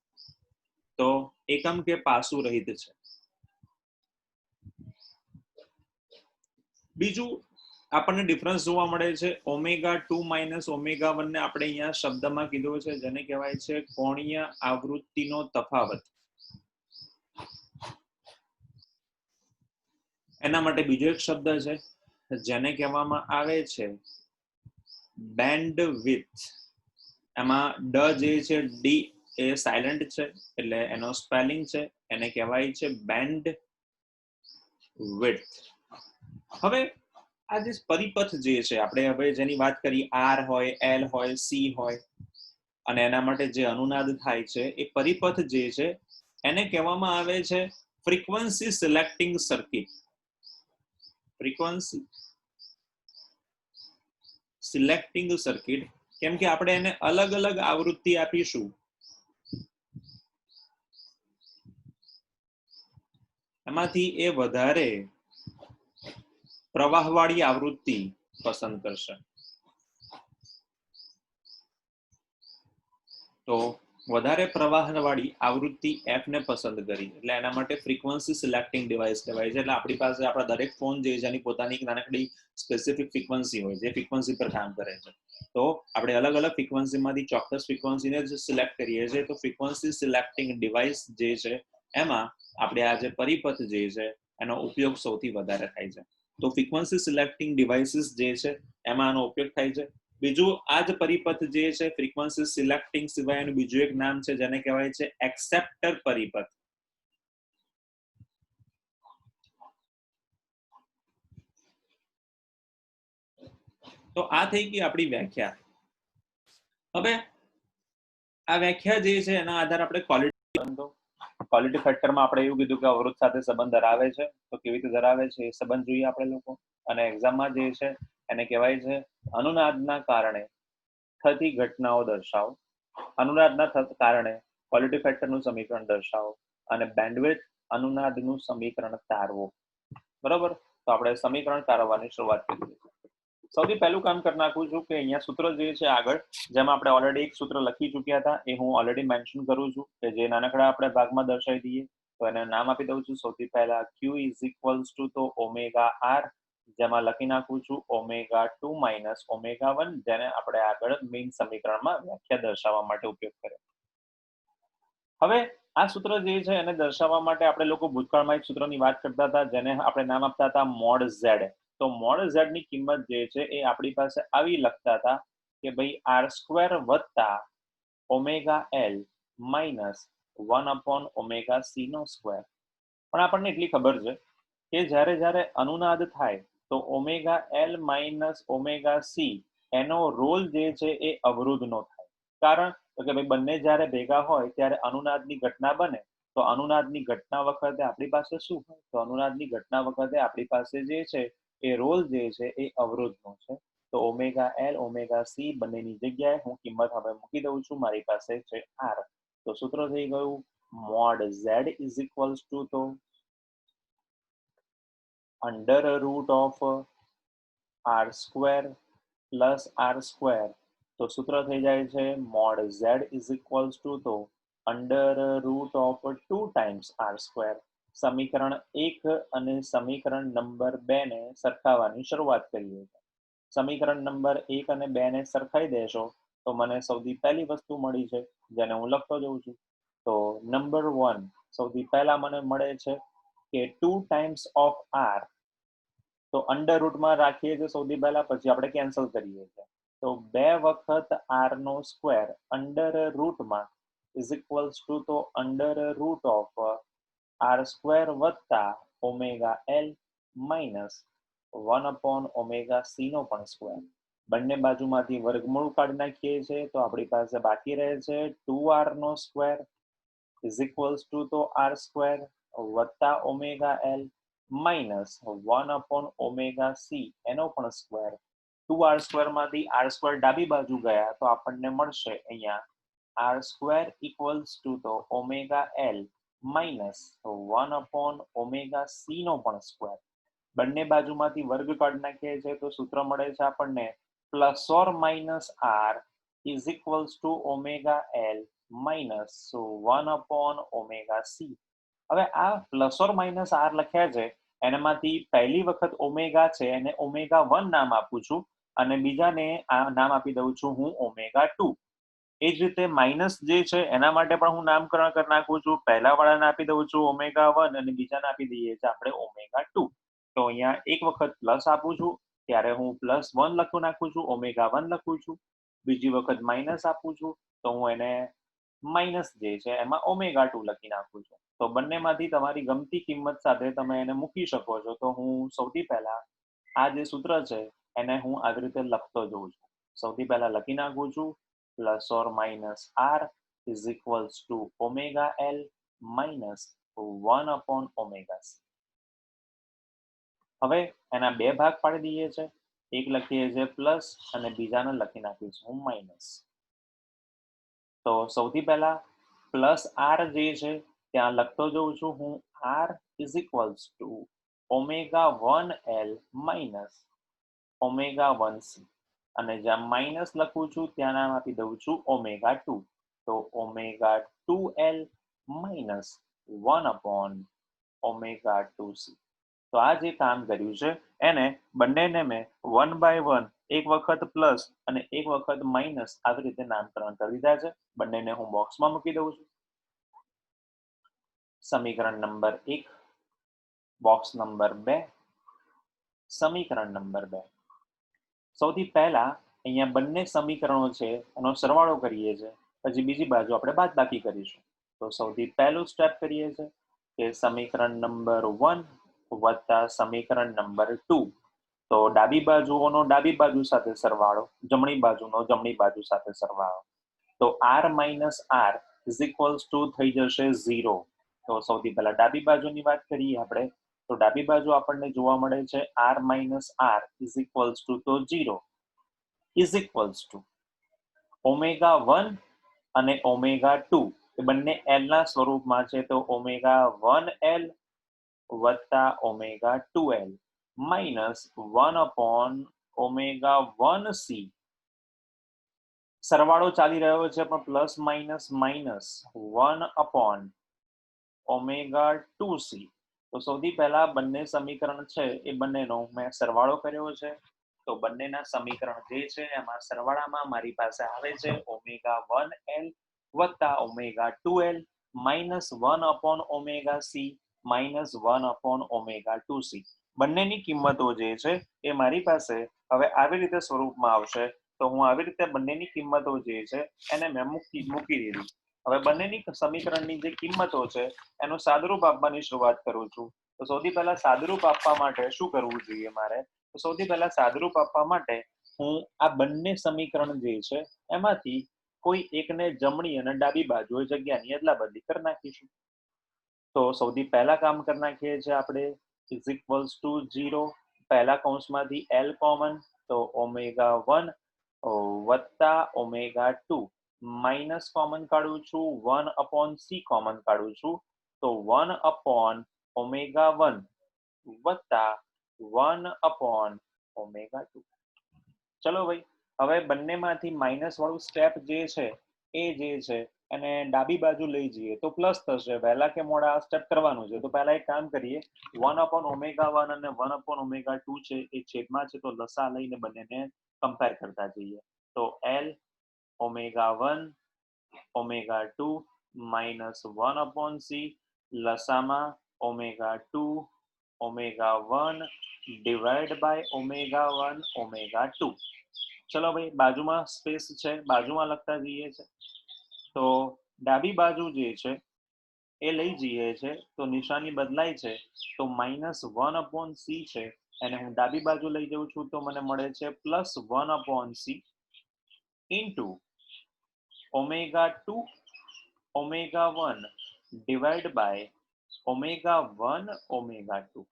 તો એકમ કે પાસું રહિત છે. બીજું આપણને ડિફરન્સ જોવા મળે છે ω2 - ω1 ને આપણે અહીંયા શબ્દમાં કીધું છે જેને કહેવાય છે કોણીય આવૃત્તિનો તફાવત. એના માટે બીજો એક શબ્દ છે જેને કહેવામાં આવે છે બેન્ડવિડ્થ. એમાં ડ જે છે ડી એ સાયલેન્ટ છે એટલે એનો સ્પેલિંગ છે એને કહેવાય છે બેન્ડવિડ્થ. હવે આ જે પરિપથ જે છે આપણે હવે જેની વાત કરી R હોય, L હોય, C હોય અને એના માટે જે અનુનાદ થાય છે એ પરિપથ જે છે એને કહેવામાં આવે છે frequency selecting circuit. Frequency selecting circuit કેમ કે આપણે એને અલગ અલગ આવૃત્તિ આપીશું એમાંથી એ વધારે પ્રવાહવાળી આવૃત્તિ પસંદ કરશે. તો વધારે પ્રવાહવાળી આવૃત્તિ F ને પસંદ કરી એટલે એના માટે ફ્રીક્વન્સી સિલેક્ટિંગ ડિવાઇસ કહેવાય છે. એટલે આપણી પાસે આપણા દરેક ફોન જે છે એની પોતાની એક નાનકડી સ્પેસિફિક ફ્રીક્વન્સી હોય જે ફ્રીક્વન્સી પર કામ કરે છે. તો આપણે અલગ અલગ ફ્રીક્વન્સીમાંથી ચોક્કસ ફ્રીક્વન્સીને જ સિલેક્ટ કરીએ છીએ. તો ફ્રીક્વન્સી સિલેક્ટિંગ ડિવાઇસ જે છે એમાં આપણે આ જે પરિપથ જે છે એનો ઉપયોગ સૌથી વધારે થાય છે. તો ફ્રીક્વન્સી સિલેક્ટિંગ ડિવાઇસીસ જે છે એમાં આનો ઉપયોગ થાય છે. બીજું આ જ પરિપથ જે છે ફ્રીક્વન્સી સિલેક્ટિંગ સિવાયનું બીજું એક નામ છે જેને કહેવાય છે એક્સેપ્ટર પરિપથ. તો આ થઈ ગઈ આપણી વ્યાખ્યા. હવે આ વ્યાખ્યા જે છે એના આધારે આપણે ક્વોલિટી ફેક્ટરમાં આપણે એવું કીધું કે અવરોધ સાથે સંબંધ ધરાવે છે. તો કેવી રીતે ધરાવે છે એ સંબંધ જોઈએ આપણે લોકો. અને એક્ઝામમાં જે છે એને કહેવાય છે અનુનાદના કારણે થતી ઘટનાઓ દર્શાવો. અનુનાદના કારણે ક્વોલિટી ફેક્ટરનું સમીકરણ દર્શાવો અને બેન્ડવિડ્થ અનુનાદનું સમીકરણ તારવો. બરોબર, તો આપણે સમીકરણ તારવવાની શરૂઆત કરીએ. સૌથી પહેલું કામ કરી નાખું છું કે અહીંયા સૂત્ર જે છે આગળ, જેમાં આપણે ઓલરેડી એક સૂત્ર લખી ચૂક્યા હતા, એ હું ઓલરેડી મેન્શન કરું છું કે જે નાનકડા આપણે ભાગમાં દર્શાવી દઈએ. તો એને નામ આપી દઉં છું. સૌથી પહેલા Q ઇઝ ઇક્વલ્સ ટુ તો ઓમેગા આર, જેમાં લખી નાખું છું omega 2 માઇનસ omega 1, જેને આપણે આગળ મેઇન સમીકરણમાં વ્યાખ્યા દર્શાવવા માટે ઉપયોગ કર્યો. હવે આ સૂત્ર જે છે એને દર્શાવવા માટે આપણે લોકો ભૂતકાળમાં એક સૂત્રની વાત કરતા હતા, જેને આપણે નામ આપતા હતા મોડ ઝેડ. તો મોડ ઝેડ ની કિંમત જે છે એ આપણી પાસે આવી લખતા હતા કે ભાઈ r² વત્તા ઓમેગા એલ માઇનસ 1/ωc². પણ આપણને એટલી ખબર છે કે જ્યારે જ્યારે અનુનાદ થાય તો omega L minus omega C એનો રોલ જે છે એ અવરોધનો થાય. કારણ તો કે ભાઈ બંને જ્યારે ભેગા હોય ત્યારે અનુનાદની ઘટના બને. તો અનુનાદની ઘટના વખતે આપણી પાસે શું હોય? તો અનુનાદની ઘટના વખતે આપણી પાસે જે છે એ રોલ જે છે એ અવરોધનો છે. તો ઓમેગા એલ ઓમેગા સી બંનેની જગ્યાએ હું કિંમત હવે મૂકી દઉં છું. મારી પાસે છે આર. તો સૂત્ર થઈ ગયું mod Z is equals to તો under root of r² plus r². તો સૂત્ર થઈ જાય છે mod Z is equals to તો under root of 2 times r². સમીકરણ 1 અને સમીકરણ નંબર 2 ને સરખાવવાની શરૂઆત કરીએ. સમીકરણ નંબર 1 અને 2 ને સરખાઈ દેશો તો મને સૌથી પહેલી વસ્તુ મળી છે, જેને હું લખતો જઉં છું. તો નંબર 1 સૌથી પહેલા મને મળે છે કે 2 ટાઈમ્સ ઓફ r. તો અંડર રૂટમાં રાખીએ છીએ સૌથી પહેલા, પછી આપણે કેન્સલ કરીએ છીએ. તો 2 વખત r નો સ્ક્વેર અંડર રૂટમાં ઇઝ ઇક્વલ્સ ટુ તો અંડર રૂટ ઓફ r² વત્તા ઓમેગા એલ માઇનસ 1/ωc નો પણ સ્ક્વેર. બંને બાજુમાંથી વર્ગમૂળ કાઢી નાખીએ છીએ તો આપણી પાસે બાકી રહે છે 2r નો સ્ક્વેર ઇઝ ઇક્વલ્સ ટુ તો r² વત્તા ઓમેગા એલ માઇનસ 1/ωc એનો પણ સ્ક્વેર. 2r² માંથી r² ડાબી બાજુ ગયા તો આપણને મળશે અહીંયા r² ઇક્વલ્સ ટુ તો ઓમેગા એલ માઇનસ 1/ωc નો પણ સ્ક્વેર. બંને બાજુમાંથી વર્ગ કાઢી નાખીએ છીએ તો સૂત્ર મળે છે આપણને plus or minus r is equals two omega L minus 1/ωc. હવે આ પ્લસ ઓર માઇનસ r લખ્યા છે એનામાંથી પહેલી વખત ઓમેગા છે એને omega 1 નામ આપું છું અને બીજાને આ નામ આપી દઉં છું હું omega 2. એ જ રીતે માઇનસ જે છે એના માટે પણ હું નામકરણ કરી નાખું છું. પહેલા વાળાને આપી દઉં છું omega 1 અને બીજાને આપી દઈએ છીએ આપણે omega 2. તો અહીંયા એક વખત પ્લસ આપું છું ત્યારે હું +1 લખી નાખું છું, omega 1 લખું છું. બીજી વખત માઇનસ આપું છું તો હું એને માઇનસ જે છે એમાં omega 2 લખી નાખું છું. તો બંનેમાંથી તમારી ગમતી કિંમત સાથે તમે એને મૂકી શકો છો. તો હું સૌથી પહેલા આ જે સૂત્ર છે એને હું આવી રીતે લખતો જઉં છું. સૌથી પહેલા લખી નાખું છું plus or minus r is equals two omega L minus 1/ωc. હવે એના બે ભાગ પાડી દઈએ છે. એક લખીએ છીએ પ્લસ અને બીજાને લખી નાખીશું માઇનસ. તો સૌથી પહેલા પ્લસ r જે છે ત્યાં લખતો જઉં છું હું r is equals two omega 1l minus omega 1c. અને જ્યાં માઇનસ લખું છું ત્યાં નામ આપી દઉં છું omega 2. તો omega 2l માઇનસ 1/ωc. તો આ જે કામ કર્યું છે એને બંનેને મેં 1 by 1 એક વખત પ્લસ અને એક વખત માઇનસ આવી રીતે નામકરણ કરી દીધા છે. બંનેને હું બોક્સમાં મૂકી દઉં છું. સમીકરણ નંબર 1, બોક્સ નંબર 2, સમીકરણ નંબર 2. સૌથી પહેલા અહીંયા બંને સમીકરણો છે એનો સરવાળો કરીએ છીએ, પછી બીજી બાજુ આપણે બાદબાકી કરીશું. તો સૌથી પહેલું સ્ટેપ કરીએ છીએ કે સમીકરણ નંબર 1 વત્તા સમીકરણ નંબર 2. તો ડાબી બાજુઓનો ડાબી બાજુ સાથે સરવાળો, જમણી બાજુનો જમણી બાજુ સાથે સરવાળો. તો r minus r is equals two થઈ જશે 0. તો સૌથી પહેલા ડાબી બાજુની વાત કરીએ આપણે, તો ડાબી બાજુ આપણને જોવા મળે છે r minus r is equals to તો 0 ઇઝ ઇક્વલ્સ ટુ ઓમેગા 1 અને ઓમેગા 2 એ બંને l ના સ્વરૂપમાં છે. તો ઓમેગા 1l વત્તા omega 2l minus 1 upon omega 1c. સરવાળો ચાલી રહ્યો છે પણ plus minus minus 1 upon omega 2c. તો સૌથી પહેલા બંને સમીકરણ છે એ બંનેનો મેં સરવાળો કર્યો છે. તો બંનેના સમીકરણ જે છે એમાં સરવાળામાં મારી પાસે આવે છે ઓમેગા 1l વત્તા omega 2l minus 1 upon omega c minus 1 upon omega 2c. બંનેની કિંમતો જે છે એ મારી પાસે હવે આવી રીતે સ્વરૂપમાં આવશે. તો હું આવી રીતે બંનેની કિંમતો જે છે એને મેં મૂકી દીધી. હવે બંનેની સમીકરણની જે કિંમતો છે એનું સાદુરૂપ આપવાની શરૂઆત કરું છું. તો સૌથી પહેલા સાદુરૂપ આપવા માટે શું કરવું જોઈએ મારે? તો સૌથી પહેલા સાદુરૂપ આપવા માટે હું આ બંને સમીકરણ જે છે એમાંથી કોઈ એકને જમણી અને ડાબી બાજુએ જગ્યાની અદલા બદલી કરી નાખીશું. તો સૌથી પહેલા કામ કરી નાખીએ છીએ આપણે ઇઝ ઇક્વલ્સ ટુ 0. પહેલા કૌંસમાંથી l કોમન, તો ઓમેગા 1 વત્તા ઓમેગા 2 માઇનસ કોમન કાઢું છું, 1 અપોન c કોમન કાઢું છું. તો 1 અપોન ઓમેગા 1 વત્તા 1 અપોન ઓમેગા 2. ચલો ભાઈ, હવે બંનેમાંથી માઇનસ વાળું સ્ટેપ જે છે એ જે છે અને ડાબી બાજુ લઈ જઈએ તો પ્લસ થશે. વહેલા કે મોડા આ સ્ટેપ કરવાનું છે. તો પહેલા એક કામ કરીએ, 1 અપોન ઓમેગા 1 અને 1 અપોન ઓમેગા 2 છે એ છેદમાં છે, તો લસા લઈને બંનેને કમ્પેર કરતા જઈએ. તો l omega 1 omega 2 minus 1 upon c લસામાં omega 2 omega 1 divide by omega 1 omega 2. ચલો ભાઈ, બાજુમાં સ્પેસ છે, બાજુમાં લખતા જઈએ છે. તો ડાબી બાજુ જે છે એ લઈ જઈએ છે તો નિશાની બદલાય છે. તો માઇનસ 1 અપોન c છે અને હું ડાબી બાજુ લઈ જાઉં છું તો મને મળે છે plus 1 upon c into omega 2 omega 1 divide by omega 1 omega 2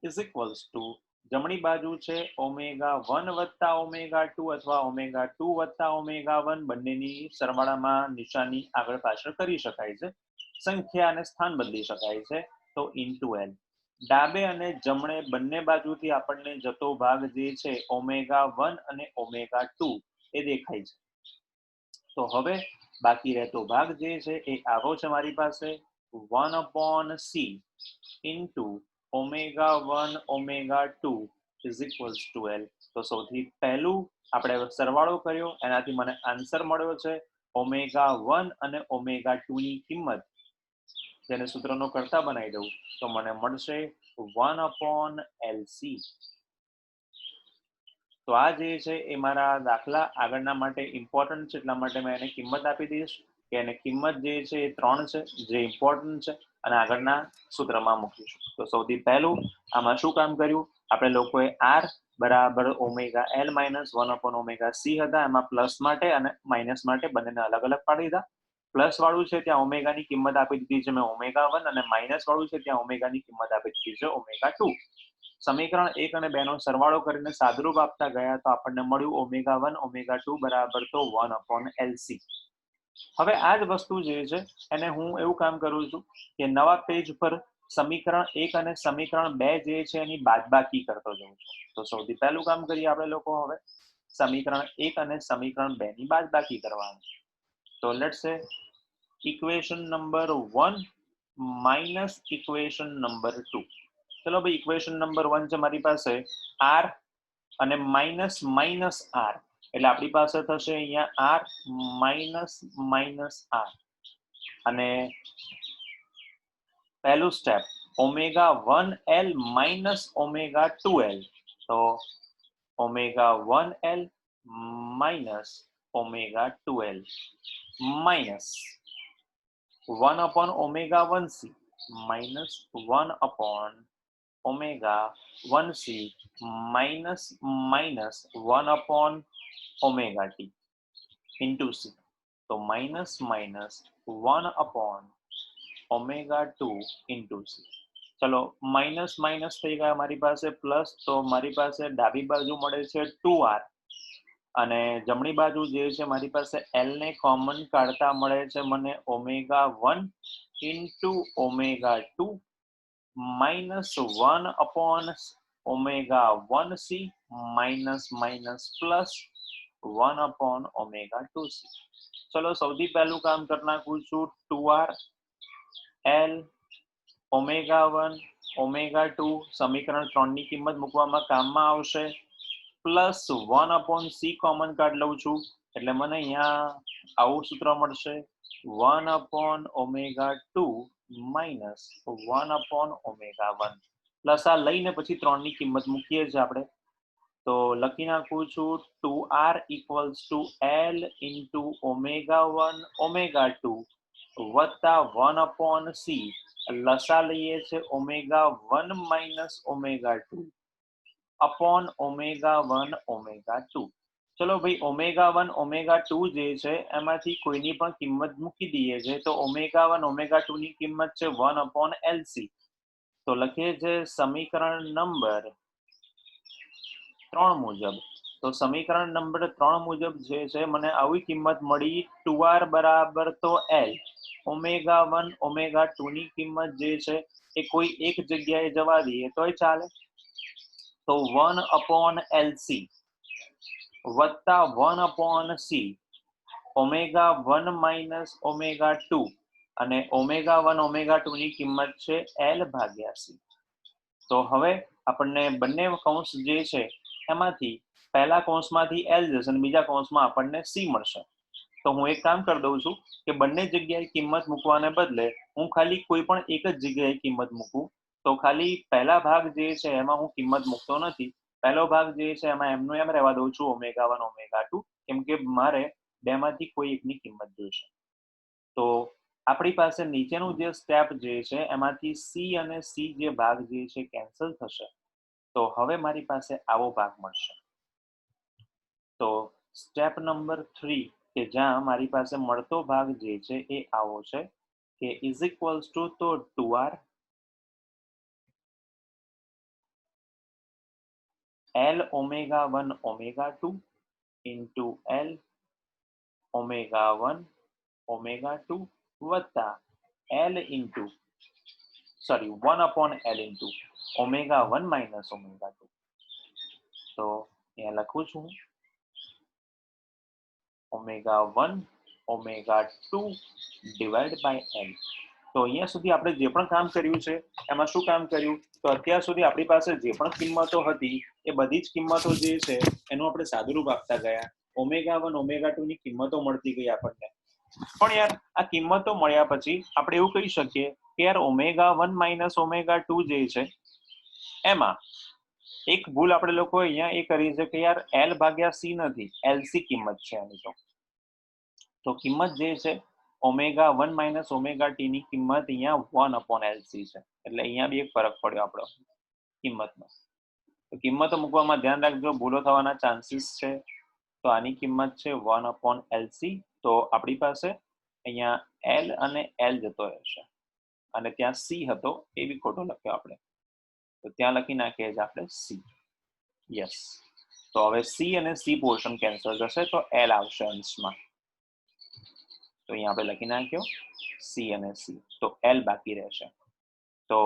is equals to જમણી બાજુ છે ઓમેગા 1 વત્તા ઓમેગા 2 અથવા ઓમેગા 2 વત્તા ઓમેગા 1. બંનેની સરવાળામાં નિશાની આગળ પાછળ કરી શકાય છે, સંખ્યા અને સ્થાન બદલી શકાય છે. તો ઇન્ટુ l. ડાબે અને જમણે બંને બાજુથી આપણને જતો ભાગ જે છે ઓમેગા 1 અને ઓમેગા 2 એ દેખાય છે. તો હવે બાકી રહેતો ભાગ જે છે એ આવો છે મારી પાસે 1 upon c into omega 1 omega 2 is equals two l. તો સૌથી પહેલું આપણે સરવાળો કર્યો, એનાથી મને આન્સર મળ્યો છે ઓમેગા 1 અને ઓમેગા 2 ની કિંમત, જેને સૂત્રનો કરતા બનાવી દઉં તો મને મળશે 1 અપોન lc. તો આ જે છે એ મારા દાખલા આગળના માટે ઇમ્પોર્ટન્ટ છે, એટલા માટે મેં એને કિંમત આપી દઈશ કે એને કિંમત જે છે એ 3 છે, જે ઇમ્પોર્ટન્ટ છે, અને આગળના સૂત્રમાં મૂકીશું. તો સૌથી પહેલું આમાં શું કામ કર્યું, આપણે લોકોએ r બરાબર omega l minus 1 upon omega c હતા, એમાં પ્લસ માટે અને માઇનસ માટે બંનેને અલગ અલગ પાડી દીધા. પ્લસ વાળું છે ત્યાં ઓમેગાની કિંમત આપી દીધી છે મેં ઓમેગા 1, અને માઇનસ વાળું છે ત્યાં ઓમેગાની કિંમત આપી દીધી છે ઓમેગા 2. સમીકરણ 1 અને 2 નો સરવાળો કરીને સાદુરૂપ આપતા ગયા તો આપણને મળ્યું ઓમેગા 1 ઓમેગા 2 બરાબર તો 1 અપોન lc. હવે આ જ વસ્તુ જે છે એને હું એવું કામ કરું છું કે નવા પેજ પર સમીકરણ 1 અને સમીકરણ 2 જે છે એની બાદબાકી કરતો જાઉં છું. તો સૌથી પહેલું કામ કરીએ આપણે લોકો હવે સમીકરણ 1 અને સમીકરણ 2 ની બાદબાકી કરવાની. તો લેટ્સ સે equation number 1 minus equation number 2. ચલો ભાઈ, ઇક્વેશન નંબર 1 છે મારી પાસે r અને માઇનસ માઇનસ r, એટલે આપણી પાસે થશે અહીંયા r માઇનસ માઇનસ r. અને પહેલું step omega 1l minus omega 2l. તો omega 1l minus omega 2l minus 1 upon omega 1c minus 1 upon omega 1c minus minus 1 upon omega T into C. તો minus minus 1 upon omega 2 into C. ચલો minus minus થઈ ગયા મારી પાસે plus, તો મારી પાસે ડાબી બાજુ મળે છે 2r અને જમણી બાજુ જે છે મારી પાસે એલ ને કોમન કાઢતા મળે છે મને omega 1 into omega 2 minus 1 upon omega 1c minus minus plus 1 upon omega 2c. ચલો સૌથી પહેલું કામ કરી નાખું છું 2r એલ ઓમેગા 1 ઓમેગા 2 સમીકરણ 3 ની કિંમત મૂકવામાં કામમાં આવશે, પ્લસ 1 અપોન સી કોમન કાઢ લઉં છું એટલે મને અહીંયા આવું સૂત્ર મળશે 1 upon omega 2 minus 1 upon omega 1. Plus આ લઈને પછી 3 ની કિંમત મૂકીએ છીએ આપણે, તો લખી નાખું છું 2r equals to L into omega 1 omega 2 વત્તા 1 અપોન સી, લસા લઈએ છે omega 1 minus omega 2 upon omega 1 omega 2. ચલો ભાઈ ઓમેગા 1 ઓમેગા 2 જે છે એમાંથી કોઈની પણ કિંમત મૂકી દઈએ છે, તો ઓમેગા 1 ઓમેગા 2 ની કિંમત છે 1 અપોન એલસી. તો લખીએ છે સમીકરણ નંબર 3 મુજબ. તો સમીકરણ નંબર 3 મુજબ જે છે મને આવી કિંમત મળી 2r બરાબર તો એલ ઓમેગા 1 ઓમેગા 2 ની કિંમત જે છે એ કોઈ એક જગ્યાએ જવા દઈએ તોય ચાલે, તો 1 અપોન એલસી વત્તા 1 upon C omega 1 minus omega 2 અને ઓમેગા 1 ઓમેગા 2 ની કિંમત છે એલ ભાગ્યા સી. તો હવે આપણને બંને કૌંસ જે છે એમાંથી પહેલા કૌંસમાંથી એલ જશે અને બીજા કૌંસમાં આપણને સી મળશે. તો હું એક કામ કરી દઉં છું કે બંને જગ્યાએ કિંમત મૂકવાને બદલે હું ખાલી કોઈ પણ એક જ જગ્યાએ કિંમત મૂકું. તો ખાલી પહેલા ભાગ જે છે એમાં હું કિંમત મૂકતો નથી, પહેલો ભાગ જે છે એમાં એમનું એમ રહેવા દઉં છું ઓમેગા 1 ઓમેગા 2, કેમ કે મારે બેમાંથી કોઈ એકની કિંમત જોઈશે. તો આપણી પાસે નીચેનું જે સ્ટેપ જે છે એમાંથી સી અને સી જે ભાગ જે છે કેન્સલ થશે, તો હવે મારી પાસે આવો ભાગ મળશે. તો સ્ટેપ નંબર 3 કે જ્યાં મારી પાસે મળતો ભાગ જે છે એ આવો છે કે ઇઝ ઇક્વલ્સ ટુ તો 2r L omega 1 omega 2 into L omega 1 omega 2 વત્તા L into sorry 1 upon L into omega 1 minus omega 2. તો અહીંયા લખું છું omega 1 omega 2 divide by L. તો અહીંયા સુધી આપણે જે પણ કામ કર્યું છે એમાં શું કામ કર્યું, તો અત્યાર સુધી આપણી પાસે જે પણ કિંમતો હતી એ બધી જ કિંમતો જે છે એનું આપણે સાદુરૂપ આપતા ગયા. ઓમેગા 1 ઓમેગા 2 ની કિંમતો મળતી ગઈ આપણને. પણ યાર આ કિંમતો મળ્યા પછી આપણે એવું કહી શકીએ કે યાર ઓમેગા 1 માઇનસ ઓમેગા 2 જે છે એમાં એક ભૂલ આપણે લોકો અહીંયા એ કરી છે કે યાર એલ ભાગ્યા સી નથી, એલસી કિંમત છે એની. તો કિંમત જે છે ઓમેગા 1 માઇનસ ઓમેગા ટી ની કિંમત અહીંયા 1 અપોન એલસી છે, એટલે અહીંયા બી એક ફરક પડ્યો આપણો કિંમતનો. તો કિંમતો મૂકવામાં ધ્યાન રાખજો, ભૂલો થવાના ચાન્સીસ છે. તો આની કિંમત છે 1 અપોન એલસી. તો આપણી પાસે અહીંયા એલ અને એલ જતો રહેશે અને ત્યાં સી હતો એ બી ખોટો લખ્યો આપણે, તો ત્યાં લખી નાખીએ છીએ આપણે સી. યસ, તો હવે સી અને સી પોર્શન કેન્સલ થશે તો એલ આવશે અંશમાં. તો અહીંયા આપણે લખી નાખ્યો સી અને સી, તો એલ બાકી રહેશે. તો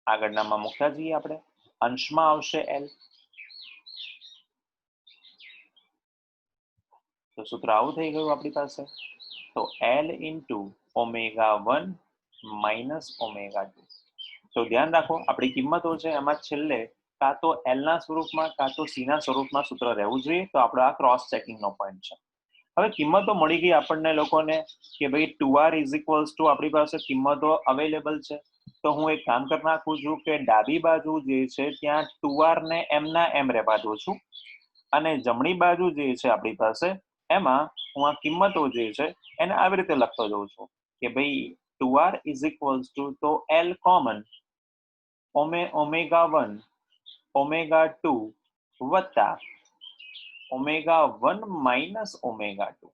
આગળનામાં મૂકતા જઈએ આપણે, અંશમાં આવશે એલ. તો સૂત્ર આવું થઈ ગયું આપણી પાસે. તો L into omega 1 minus omega 2. તો ધ્યાન રાખો આપણી કિંમતો છે એમાં છેલ્લે કાં તો એલ ના સ્વરૂપમાં કાં તો સી ના સ્વરૂપમાં સૂત્ર રહેવું જોઈએ. તો આપણો આ ક્રોસ ચેકિંગ નો પોઈન્ટ છે. હવે કિંમતો મળી ગઈ આપણને લોકોને કે ભાઈ 2r ઇઝ ઇક્વલ્સ ટુ આપણી પાસે કિંમતો અવેલેબલ છે. તો હું એક કામ કરી નાખું છું કે ડાબી બાજુ જે છે ત્યાં 2r ને એમ ના એમ રહેવા દઉં છું અને જમણી બાજુ જે છે આપણી પાસે એમાં હું આ કિંમતો જે છે એને આવી રીતે લખતો જઉં છું કે ભાઈ 2r ઇઝ ઇક્વલ્સ ટુ તો એલ કોમન ઓમેગા 1 ઓમેગા 2 વત્તા ઓમેગા 1 માઇનસ ઓમેગા 2.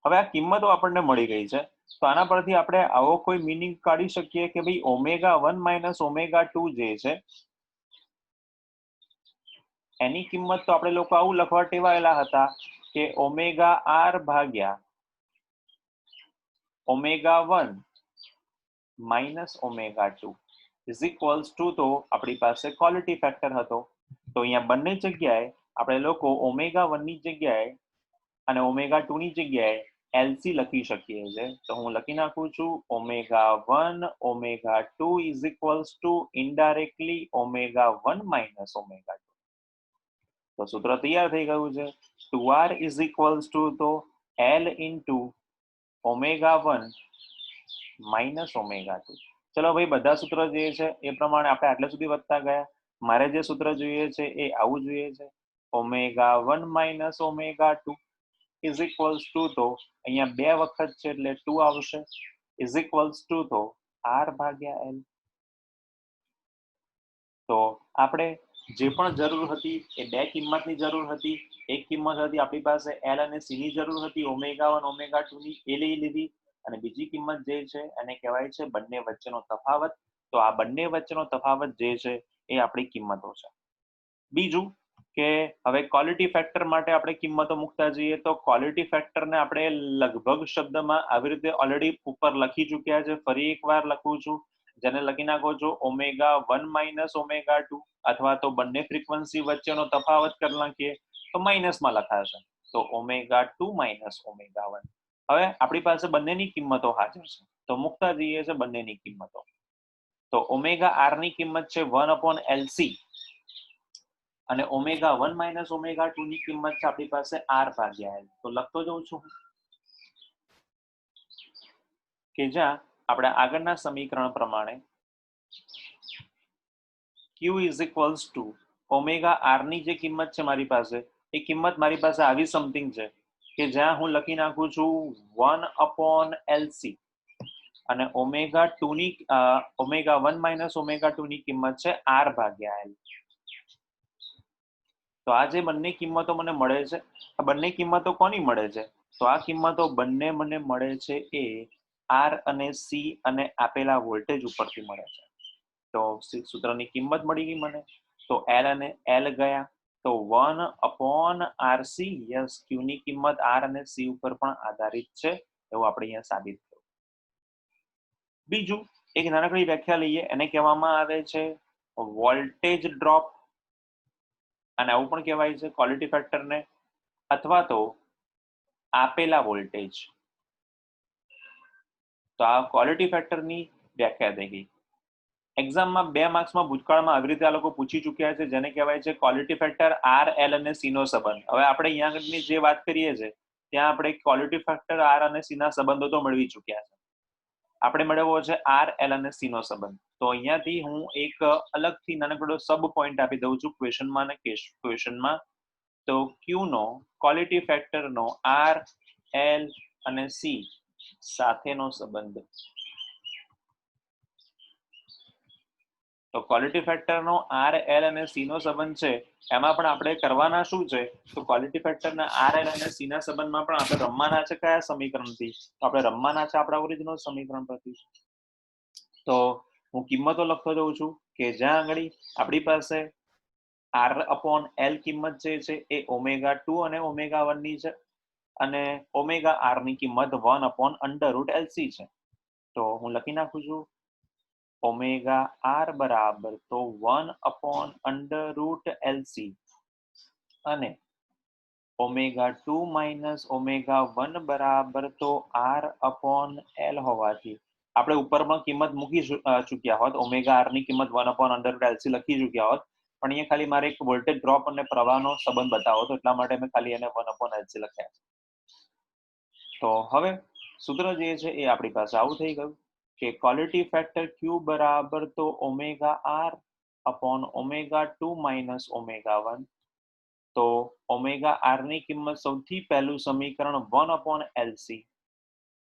હવે આ કિંમતો આપણને મળી ગઈ છે, તો આના પરથી આપણે આવો કોઈ મીનિંગ કાઢી શકીએ કે ભાઈ ઓમેગા 1 માઇનસ ઓમેગા 2 જે છે એની કિંમત તો આપણે લોકો આવું લખવા ટેવાયેલા હતા કે ઓમેગા r ભાગ્યા omega 1 minus omega 2 is equals to, તો આપણી પાસે ક્વોલિટી ફેક્ટર હતો. તો અહીંયા બંને જગ્યાએ આપણે લોકો ઓમેગા 1 ની જગ્યાએ અને ઓમેગા 2 ની જગ્યાએ એલસી લખી શકીએ છે. તો હું લખી નાખું છું omega 1 omega 2 is equals two indirectly omega 1 minus omega 2. તો સૂત્ર તૈયાર થઈ ગયું છે. 2r ઇઝ ઇક્વલ્સ ટુ તો l into omega 1 minus omega 2. ચલો ભાઈ, બધા સૂત્ર જે છે એ પ્રમાણે આપણે આટલા સુધી વધતા ગયા. મારે જે સૂત્ર જોઈએ છે એ આવું જોઈએ છે, omega 1 minus omega 2 is equals to, તો અહીંયા 2 વખત છે એટલે 2 આવશે, ઇઝ ઇક્વલ્સ ટુ તો r ભાગ્યા l. તો આપણે જે પણ જરૂર હતી એ બે કિંમતની જરૂર હતી. એક કિંમત હતી આપણી પાસે l અને c ની જરૂર હતી, ઓમેગા 1 ઓમેગા 2 ની, એ લઈ લીધી. અને બીજી કિંમત જે છે એને કહેવાય છે બંને વચ્ચેનો તફાવત. તો આ બંને વચ્ચેનો તફાવત જે છે એ આપણી કિંમતો છે. બીજું કે હવે ક્વોલિટી ફેક્ટર માટે આપણે કિંમતો મૂકતા જઈએ, તો ક્વોલિટી ફેક્ટરને આપણે લગભગ શબ્દમાં આવી રીતે ઓલરેડી ઉપર લખી ચૂક્યા છે. ફરી એકવાર લખું છું, જેને લખી નાખો છો ઓમેગા 1 માઇનસ ઓમેગા 2, અથવા તો બંને ફ્રીક્વન્સી વચ્ચેનો તફાવત કરી નાખીએ તો માઇનસમાં લખાશે, તો ઓમેગા 2 માઇનસ ઓમેગા 1. હવે આપણી પાસે બંનેની કિંમતો હાજર છે, તો મૂકતા જઈએ છે બંનેની કિંમતો. તો ઓમેગા r ની કિંમત છે 1/LC અને ઓમેગા 1 માઇનસ ઓમેગા 2 ની કિંમત છે આપણી પાસે r ભાગ્યા l. તો લખતો જઉં છું કે જ્યાં આપણે આગળના સમીકરણ પ્રમાણે q is equals two omega r ની જે કિંમત છે મારી પાસે, એ કિંમત મારી પાસે આવી સમથિંગ છે કે જ્યાં હું લખી નાખું છું 1/LC અને ઓમેગા 1 માઇનસ ઓમેગા 2 ની કિંમત છે r ભાગ્યા l. તો આ જે બંને કિંમતો મને મળે છે, આ બંને કિંમતો કોની મળે છે? તો આ કિંમતો બંને મને મળે છે એ r અને c અને આપેલા વોલ્ટેજ ઉપરથી મળે છે. તો સૂત્રની કિંમત મળી ગઈ મને, તો l અને l ગયા, તો 1/RC. યસ, q ની કિંમત r અને c ઉપર પણ આધારિત છે, એવું આપણે અહીંયા સાબિત કર્યું. બીજું એક નાનકડી વ્યાખ્યા લઈએ, એને કહેવામાં આવે છે વોલ્ટેજ ડ્રોપ, અને આવું પણ કહેવાય છે ક્વોલિટી ફેક્ટરને, અથવા તો આપેલા વોલ્ટેજ. તો આ ક્વોલિટી ફેક્ટરની વ્યાખ્યા થઈ ગઈ. એક્ઝામમાં 2 માર્ક્સમાં ભૂતકાળમાં આવી રીતે આ લોકો પૂછી ચૂક્યા છે, જેને કહેવાય છે ક્વોલિટી ફેક્ટર r, l અને c નો સંબંધ. હવે આપણે અહીંયા આગળની જે વાત કરીએ છીએ ત્યાં આપણે ક્વોલિટી ફેક્ટર r અને c ના સંબંધો તો મેળવી ચૂક્યા છે. આપણે મેળવવો છે r, l અને c નો સંબંધ. તો અહીંયાથી હું એક અલગથી નાનકડો સબ પોઈન્ટ આપી દઉં છું ક્વેશ્ચનમાં અને ક્વેશ્ચનમાં. તો q નો ક્વોલિટી ફેક્ટરનો r, l અને c સાથેનો સંબંધ. તો ક્વોલિટી ફેક્ટરનો r, l અને c નો સંબંધ છે, એમાં પણ આપણે કરવાના શું છે? તો ક્વોલિટી ફેક્ટરના r, l અને c ના સંબંધમાં પણ આપણે રમવાના છે કયા સમીકરણથી? તો આપણે રમવાના છે આપણા ઓરિજિનલ સમીકરણ પરથી. તો હું કિંમતો લખતો જઉં છું કે જ્યાં આગળ આપણી પાસે r/l કિંમત જે છે એ ઓમેગા 2 અને ઓમેગા 1 ની છે, અને ઓમેગા r ની કિંમત 1/√LC છે. તો હું લખી નાખું છું ઓમેગા r બરાબર તો 1/√LC અને ઓમેગા 2 માઇનસ ઓમેગા 1 બરાબર તો r/l હોવાથી આપણે ઉપર પણ કિંમત મૂકી ચૂક્યા હોત, ઓમેગા r ની કિંમત 1/√LC લખી ચૂક્યા હોત, પણ અહીંયા ખાલી મારે એક વોલ્ટેજ ડ્રોપ અને પ્રવાહનો સંબંધ બતાવો તો એટલા માટે મેં ખાલી એને 1/LC લખ્યા છે. તો હવે સૂત્ર જે છે એ આપણી પાસે આવું થઈ ગયું કે ક્વોલિટી ફેક્ટર q બરાબર તો omega r upon omega 2 minus omega 1. તો ઓમેગા r ની કિંમત સૌથી પહેલું સમીકરણ 1/LC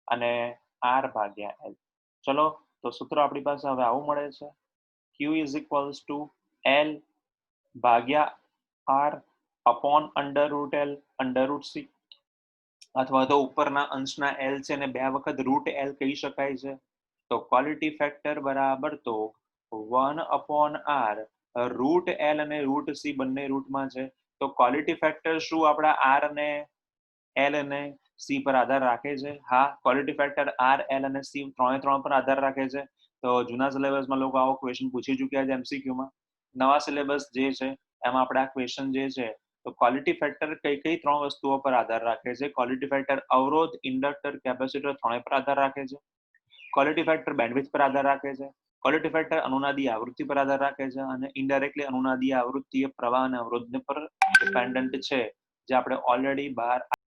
અને r ભાગ્યા l. ચલો, તો સૂત્ર આપણી પાસે હવે આવું મળે છે Q is equals to L ભાગ્યા R upon under root L under root C, અથવા તો ઉપરના અંશના L છે ને 2 વખત રૂટ L કહી શકાય છે. તો ક્વોલિટી ફેક્ટર બરાબર તો 1 upon R રૂટ L અને રૂટ C બંને રૂટમાં છે. તો ક્વોલિટી ફેક્ટર શું આપણા R અને L અને C પર આધાર રાખે છે? હા, ક્વોલિટી ફેક્ટર R, L અને C ત્રણે પર આધાર રાખે છે. તો જૂના સિલેબસમાં લોકો આવો ક્વેશ્ચન પૂછી ચૂક્યા છે એમસીક્યુમાં. નવા સિલેબસ જે છે એમાં આપણે આ ક્વેશ્ચન જે છે તો ક્વોલિટી ફેક્ટર કઈ 3 વસ્તુઓ પર આધાર રાખે છે? ક્વોલિટી ફેક્ટર અવરોધ, ઇન્ડક્ટર, કેપેસિટર ત્રણે પર આધાર રાખે છે. ક્વોલિટી ફેક્ટર બેન્ડવિડ્થ પર આધાર રાખે છે. ક્વોલિટી ફેક્ટર અનુનાદી આવૃત્તિ પર આધાર રાખે છે અને ઇનડાયરેક્ટલી અનુનાદી આવૃત્તિ એ પ્રવાહ અને અવરોધને પર ડિપેન્ડન્ટ છે, જે આપણે ઓલરેડી બહાર